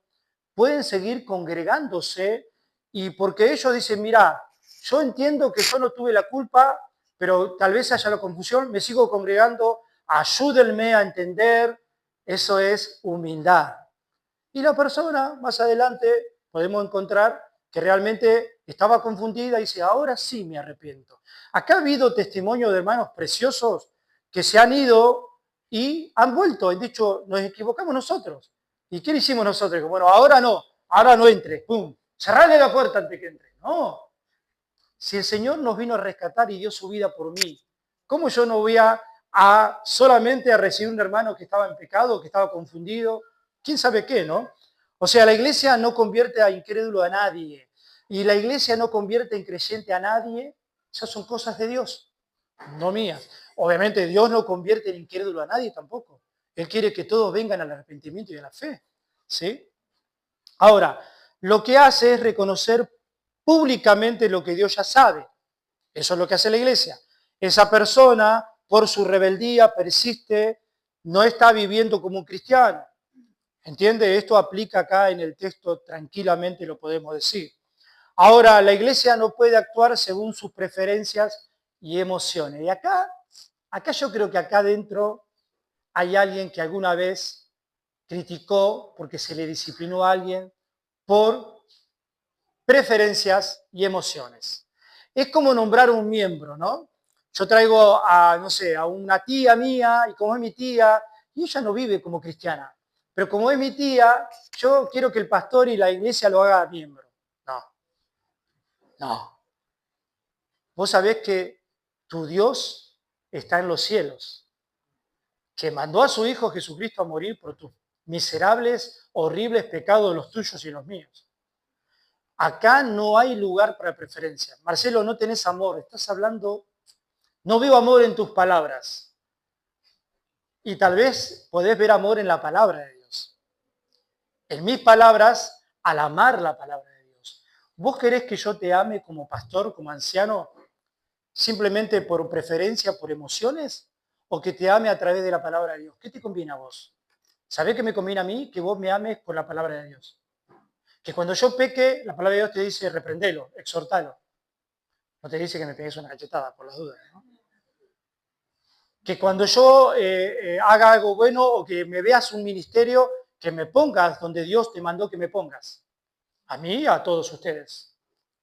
[SPEAKER 1] pueden seguir congregándose y porque ellos dicen, mira, yo entiendo que yo no tuve la culpa, pero tal vez haya la confusión, me sigo congregando, ayúdenme a entender, eso es humildad. Y la persona, más adelante, podemos encontrar que realmente estaba confundida y dice, ahora sí me arrepiento. Acá ha habido testimonio de hermanos preciosos que se han ido y han vuelto, han dicho, nos equivocamos nosotros. ¿Y qué le hicimos nosotros? Bueno, ahora no entre, ¡pum! Cerrarle la puerta antes que entre. No. Si el Señor nos vino a rescatar y dio su vida por mí, ¿cómo yo no voy a solamente a recibir un hermano que estaba en pecado, que estaba confundido? ¿Quién sabe qué, no? O sea, la iglesia no convierte a incrédulo a nadie. Y la iglesia no convierte en creyente a nadie. Esas son cosas de Dios, no mías. Obviamente Dios no convierte en incrédulo a nadie tampoco. Él quiere que todos vengan al arrepentimiento y a la fe. ¿Sí? Ahora, lo que hace es reconocer públicamente lo que Dios ya sabe. Eso es lo que hace la iglesia. Esa persona, por su rebeldía, persiste, no está viviendo como un cristiano. ¿Entiende? Esto aplica acá en el texto, tranquilamente lo podemos decir. Ahora, la iglesia no puede actuar según sus preferencias y emociones. Y acá yo creo que acá adentro hay alguien que alguna vez criticó porque se le disciplinó a alguien por preferencias y emociones. Es como nombrar un miembro, ¿no? Yo traigo a, no sé, a una tía mía, y como es mi tía, y ella no vive como cristiana, pero como es mi tía, yo quiero que el pastor y la iglesia lo haga miembro. No. Vos sabés que tu Dios está en los cielos, que mandó a su Hijo Jesucristo a morir por tus miserables, horribles pecados, los tuyos y los míos. Acá no hay lugar para preferencia. Marcelo, no tenés amor, estás hablando, no veo amor en tus palabras. Y tal vez podés ver amor en la palabra de Dios. En mis palabras, al amar la palabra de Dios. ¿Vos querés que yo te ame como pastor, como anciano, simplemente por preferencia, por emociones? ¿O que te ame a través de la palabra de Dios? ¿Qué te conviene a vos? ¿Sabés qué me conviene a mí? Que vos me ames por la palabra de Dios. Que cuando yo peque, la palabra de Dios te dice reprendelo, exhortalo. No te dice que me pegues una cachetada, por las dudas, ¿no? Que cuando yo haga algo bueno o que me veas un ministerio, que me pongas donde Dios te mandó que me pongas. A mí y a todos ustedes.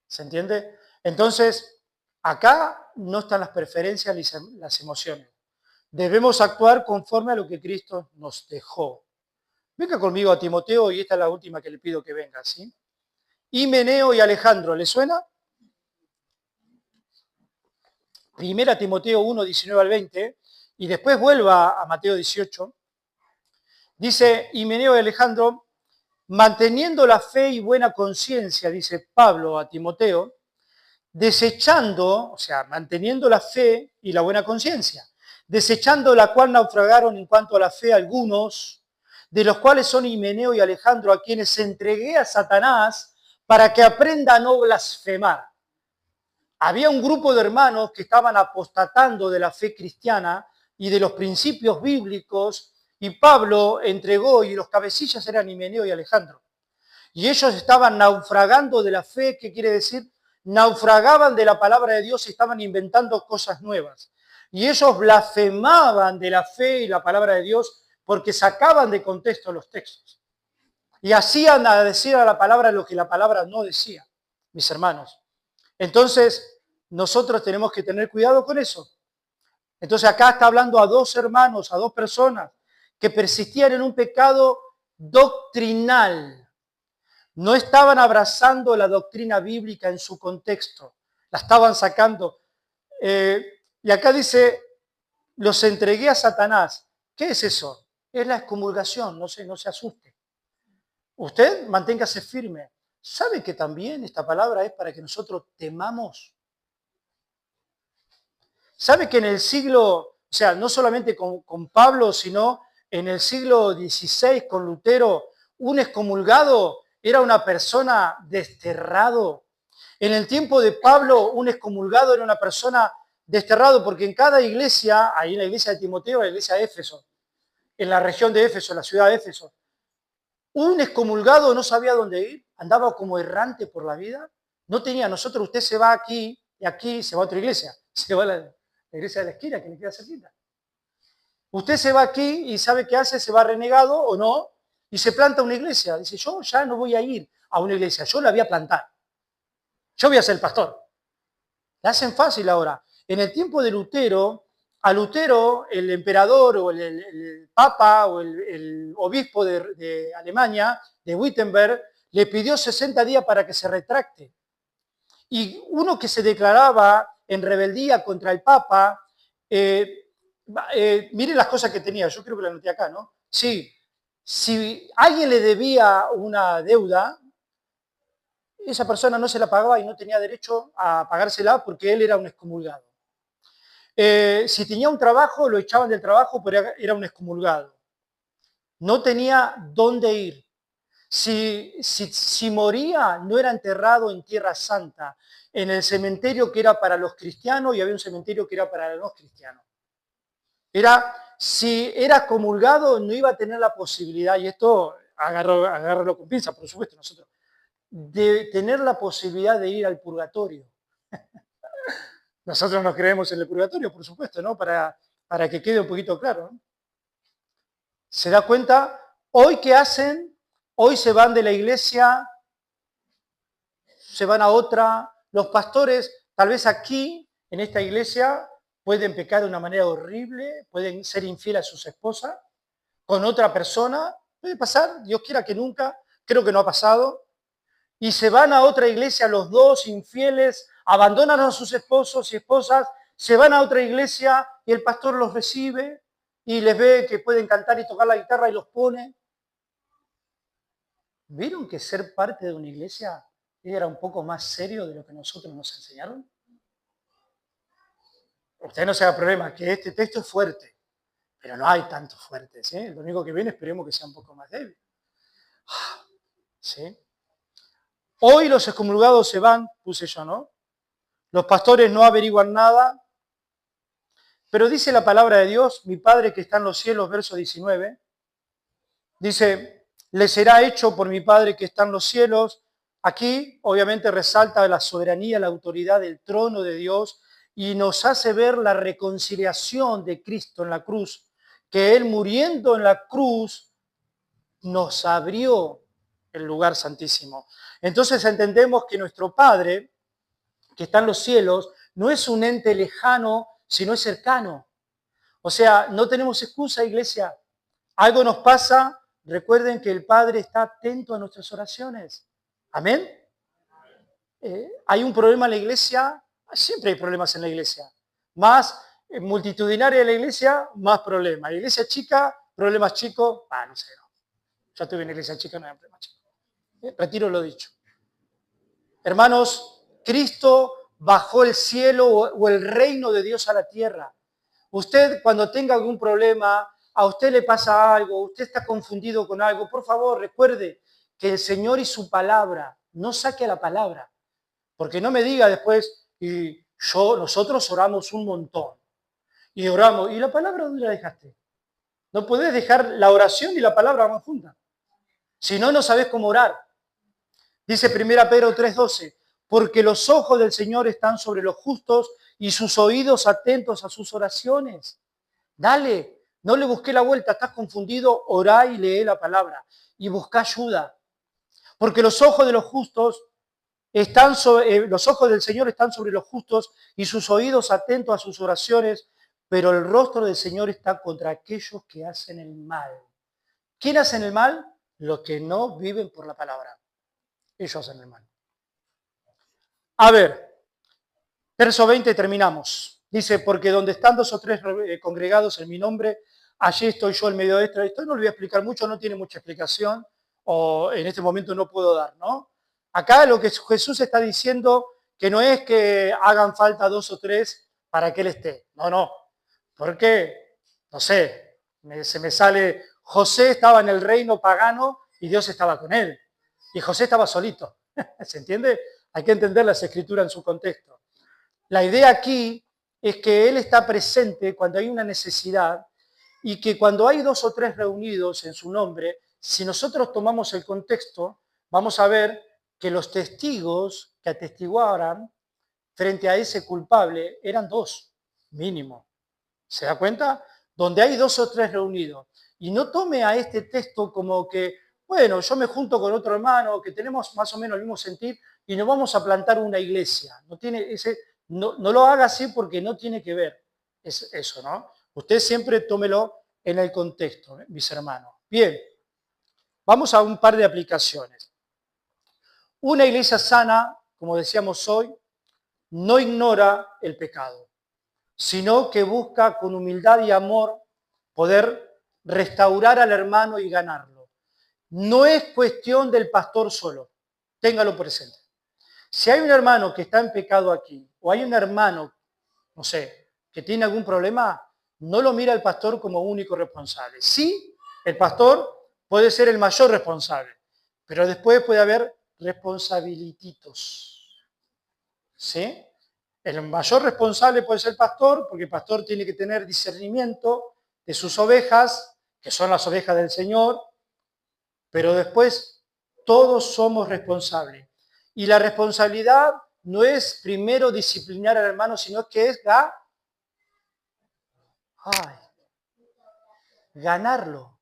[SPEAKER 1] ¿Se entiende? Entonces, acá no están las preferencias ni las emociones. Debemos actuar conforme a lo que Cristo nos dejó. Venga conmigo a Timoteo y esta es la última que le pido que venga, ¿sí? Himeneo y Alejandro, ¿le suena? Primera Timoteo 1, 19 al 20, y después vuelva a Mateo 18. Dice Himeneo y Alejandro, manteniendo la fe y buena conciencia, dice Pablo a Timoteo, desechando, o sea, manteniendo la fe y la buena conciencia, desechando la cual naufragaron en cuanto a la fe algunos, de los cuales son Himeneo y Alejandro, a quienes entregué a Satanás para que aprenda a no blasfemar. Había un grupo de hermanos que estaban apostatando de la fe cristiana y de los principios bíblicos, y Pablo entregó, y los cabecillas eran Himeneo y Alejandro. Y ellos estaban naufragando de la fe, ¿qué quiere decir? Naufragaban de la palabra de Dios y estaban inventando cosas nuevas. Y ellos blasfemaban de la fe y la palabra de Dios porque sacaban de contexto los textos. Y hacían a decir a la palabra lo que la palabra no decía, mis hermanos. Entonces, nosotros tenemos que tener cuidado con eso. Entonces, acá está hablando a dos hermanos, a dos personas que persistían en un pecado doctrinal. No estaban abrazando la doctrina bíblica en su contexto, la estaban sacando. Y acá dice, los entregué a Satanás. ¿Qué es eso? Es la excomulgación, no se asuste. Usted manténgase firme. ¿Sabe que también esta palabra es para que nosotros temamos? ¿Sabe que en el siglo, o sea, no solamente con Pablo, sino en el siglo XVI con Lutero, un excomulgado era una persona desterrado? En el tiempo de Pablo, un excomulgado era una persona desterrado, porque en cada iglesia, ahí en la iglesia de Timoteo, la iglesia de Éfeso, en la región de Éfeso, en la ciudad de Éfeso, un excomulgado no sabía dónde ir, andaba como errante por la vida, no tenía, nosotros, usted se va aquí y aquí se va a otra iglesia, se va a la iglesia de la esquina que le queda cerquita. Usted se va aquí y sabe qué hace, se va renegado o no, y se planta una iglesia. Dice, yo ya no voy a ir a una iglesia, yo la voy a plantar. Yo voy a ser el pastor. La hacen fácil ahora. En el tiempo de Lutero, a Lutero, el emperador o el papa o el obispo de Alemania, de Wittenberg, le pidió 60 días para que se retracte. Y uno que se declaraba en rebeldía contra el papa, miren las cosas que tenía, yo creo que la anoté acá, ¿no? Sí, si alguien le debía una deuda, esa persona no se la pagaba y no tenía derecho a pagársela porque él era un excomulgado. Si tenía un trabajo, lo echaban del trabajo, pero era un excomulgado. No tenía dónde ir. Si moría, no era enterrado en Tierra Santa, en el cementerio que era para los cristianos y había un cementerio que era para los no cristianos. Si era comulgado, no iba a tener la posibilidad, y esto agárralo con pinza, por supuesto, nosotros, de tener la posibilidad de ir al purgatorio. Nosotros no creemos en el purgatorio, por supuesto, ¿no? Para que quede un poquito claro, ¿no? ¿Se da cuenta? Hoy, ¿qué hacen? Hoy se van de la iglesia, se van a otra. Los pastores, tal vez aquí, en esta iglesia, pueden pecar de una manera horrible, pueden ser infieles a sus esposas, con otra persona. Puede pasar, Dios quiera que nunca, creo que no ha pasado. Y se van a otra iglesia los dos infieles, abandonan a sus esposos y esposas, se van a otra iglesia y el pastor los recibe y les ve que pueden cantar y tocar la guitarra y los pone. ¿Vieron que ser parte de una iglesia era un poco más serio de lo que nosotros nos enseñaron? Usted no se haga problema, que este texto es fuerte, pero no hay tantos fuertes, ¿eh? El domingo que viene esperemos que sea un poco más débil. ¿Sí? Hoy los excomulgados se van, puse yo, ¿no? Los pastores no averiguan nada, pero dice la palabra de Dios, mi Padre que está en los cielos, verso 19, dice, le será hecho por mi Padre que está en los cielos. Aquí obviamente resalta la soberanía, la autoridad del trono de Dios y nos hace ver la reconciliación de Cristo en la cruz, que Él muriendo en la cruz nos abrió el lugar santísimo. Entonces entendemos que nuestro Padre, que está en los cielos, no es un ente lejano, sino es cercano. O sea, no tenemos excusa, iglesia. Algo nos pasa, recuerden que el Padre está atento a nuestras oraciones. Amén. Hay un problema en la iglesia, siempre hay problemas en la iglesia. Más multitudinaria la iglesia, más problemas. La iglesia chica, problemas chicos, no sé, no. Ya estuve en la iglesia chica, no hay problemas chicos. Retiro lo dicho. Hermanos, Cristo bajó el cielo o el reino de Dios a la tierra. Usted cuando tenga algún problema, a usted le pasa algo, usted está confundido con algo, por favor recuerde que el Señor y su palabra, no saque a la palabra, porque no me diga después, nosotros oramos un montón, y oramos, ¿y la palabra dónde la dejaste? No podés dejar la oración y la palabra van juntas, si no, no sabés cómo orar. Dice 1 Pedro 3:12, porque los ojos del Señor están sobre los justos y sus oídos atentos a sus oraciones. Dale, no le busqué la vuelta, estás confundido, orá y lee la palabra y busca ayuda. Porque los ojos de los justos los ojos del Señor están sobre los justos y sus oídos atentos a sus oraciones, pero el rostro del Señor está contra aquellos que hacen el mal. ¿Quién hacen el mal? Los que no viven por la palabra. Ellos hacen el mal. A ver, verso 20 terminamos. Dice, porque donde están 2 o 3 congregados en mi nombre, allí estoy yo en medio de esto. Esto no lo voy a explicar mucho, no tiene mucha explicación, o en este momento no puedo dar, ¿no? Acá lo que Jesús está diciendo, que no es que hagan falta 2 o 3 para que Él esté. No, no. Porque, no sé, se me sale, José estaba en el reino pagano y Dios estaba con él. Y José estaba solito. ¿Se entiende? Hay que entender las escrituras en su contexto. La idea aquí es que Él está presente cuando hay una necesidad y que cuando hay 2 o 3 reunidos en su nombre, si nosotros tomamos el contexto, vamos a ver que los testigos que atestiguaran frente a ese culpable eran 2, mínimo. ¿Se da cuenta? Donde hay 2 o 3 reunidos. Y no tome a este texto como que, bueno, yo me junto con otro hermano que tenemos más o menos el mismo sentir y nos vamos a plantar una iglesia. No lo haga así porque no tiene que ver eso, ¿no? Usted siempre tómelo en el contexto, mis hermanos. Bien, vamos a un par de aplicaciones. Una iglesia sana, como decíamos hoy, no ignora el pecado, sino que busca con humildad y amor poder restaurar al hermano y ganarlo. No es cuestión del pastor solo, téngalo presente. Si hay un hermano que está en pecado aquí, o hay un hermano, no sé, que tiene algún problema, no lo mira el pastor como único responsable. Sí, el pastor puede ser el mayor responsable, pero después puede haber responsabilititos. ¿Sí? El mayor responsable puede ser el pastor, porque el pastor tiene que tener discernimiento de sus ovejas, que son las ovejas del Señor, pero después todos somos responsables. Y la responsabilidad no es primero disciplinar al hermano, sino que es ganarlo.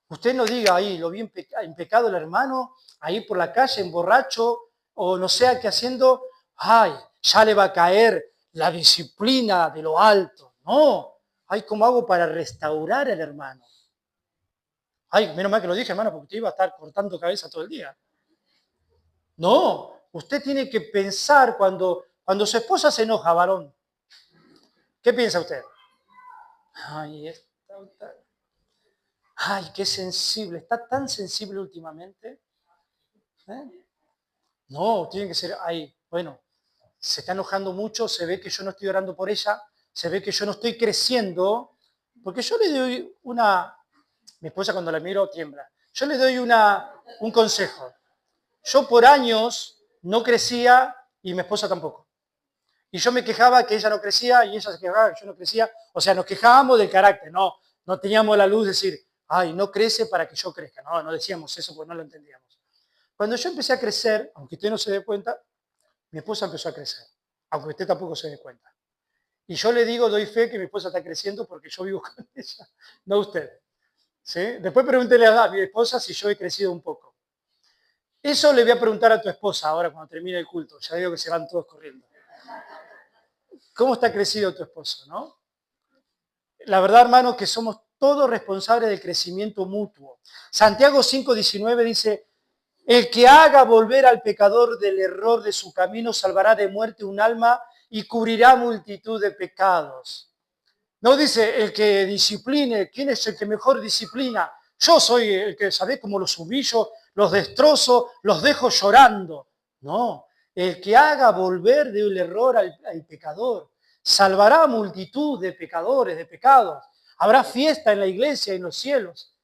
[SPEAKER 1] Usted no diga ahí, lo vi en pecado el hermano, ahí por la calle, en borracho, o no sea que haciendo, ya le va a caer la disciplina de lo alto. No, ¿cómo hago para restaurar al hermano? Menos mal que lo dije, hermano, porque te iba a estar cortando cabeza todo el día. No, usted tiene que pensar cuando su esposa se enoja, varón. ¿Qué piensa usted? Qué sensible, está tan sensible últimamente. No, tiene que ser, bueno, se está enojando mucho, se ve que yo no estoy orando por ella, se ve que yo no estoy creciendo, porque yo le doy mi esposa cuando la miro tiembla, yo le doy un consejo. Yo por años no crecía y mi esposa tampoco. Y yo me quejaba que ella no crecía y ella se quejaba que yo no crecía. O sea, nos quejábamos del carácter, no teníamos la luz de decir, ay, no crece para que yo crezca. No decíamos eso porque no lo entendíamos. Cuando yo empecé a crecer, aunque usted no se dé cuenta, mi esposa empezó a crecer, aunque usted tampoco se dé cuenta. Y yo le digo, doy fe que mi esposa está creciendo porque yo vivo con ella, no usted. ¿Sí? Después pregúntele a mi esposa si yo he crecido un poco. Eso le voy a preguntar a tu esposa ahora cuando termine el culto. Ya digo que se van todos corriendo. ¿Cómo está crecido tu esposo, no? La verdad, hermano, que somos todos responsables del crecimiento mutuo. Santiago 5:19 dice, el que haga volver al pecador del error de su camino salvará de muerte un alma y cubrirá multitud de pecados. No dice el que discipline, ¿quién es el que mejor disciplina? Yo soy el que, ¿sabés cómo los humillo, los destrozo, los dejo llorando? No, el que haga volver del error al pecador salvará multitud de pecadores, de pecados. Habrá fiesta en la iglesia, en los cielos.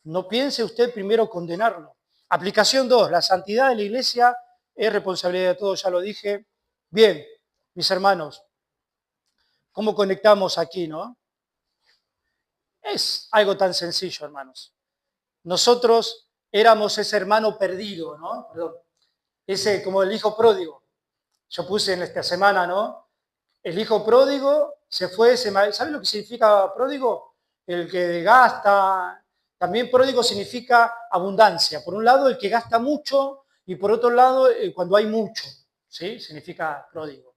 [SPEAKER 1] No piense usted primero condenarlo. Aplicación 2, la santidad de la iglesia es responsabilidad de todos, ya lo dije. Bien, mis hermanos, ¿cómo conectamos aquí, no? Es algo tan sencillo, hermanos. Nosotros éramos ese hermano perdido, ¿no? Perdón. Ese como el hijo pródigo. Yo puse en esta semana, ¿no? El hijo pródigo se fue, ¿sabe lo que significa pródigo? El que gasta. También pródigo significa abundancia. Por un lado, el que gasta mucho y por otro lado, cuando hay mucho, ¿sí? Significa pródigo.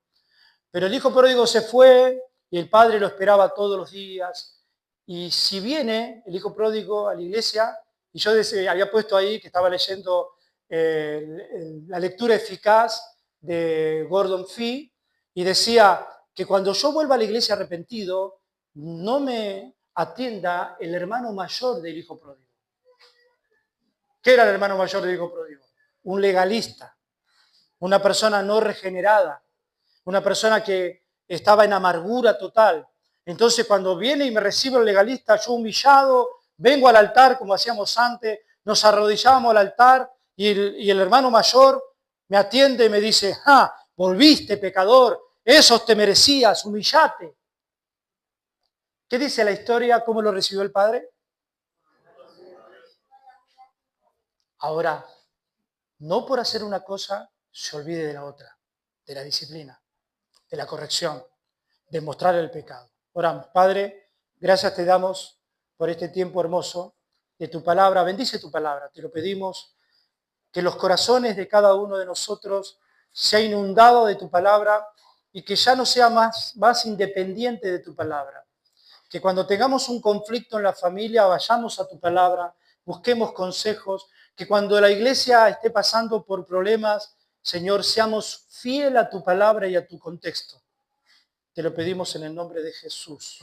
[SPEAKER 1] Pero el hijo pródigo se fue y el padre lo esperaba todos los días. Y si viene el hijo pródigo a la iglesia, y yo había puesto ahí que estaba leyendo la lectura eficaz de Gordon Fee, y decía que cuando yo vuelva a la iglesia arrepentido, no me atienda el hermano mayor del hijo pródigo. ¿Qué era el hermano mayor del hijo pródigo? Un legalista, una persona no regenerada, una persona que estaba en amargura total. Entonces, cuando viene y me recibe el legalista, yo humillado, vengo al altar como hacíamos antes, nos arrodillamos al altar y el hermano mayor me atiende y me dice, volviste pecador, eso te merecías, humillate. ¿Qué dice la historia? ¿Cómo lo recibió el padre? Ahora, no por hacer una cosa se olvide de la otra, de la disciplina, de la corrección, de mostrar el pecado. Oramos. Padre, gracias te damos por este tiempo hermoso de tu palabra. Bendice tu palabra, te lo pedimos. Que los corazones de cada uno de nosotros sea inundado de tu palabra y que ya no sea más independiente de tu palabra. Que cuando tengamos un conflicto en la familia vayamos a tu palabra, busquemos consejos, que cuando la iglesia esté pasando por problemas, Señor, seamos fiel a tu palabra y a tu contexto. Te lo pedimos en el nombre de Jesús.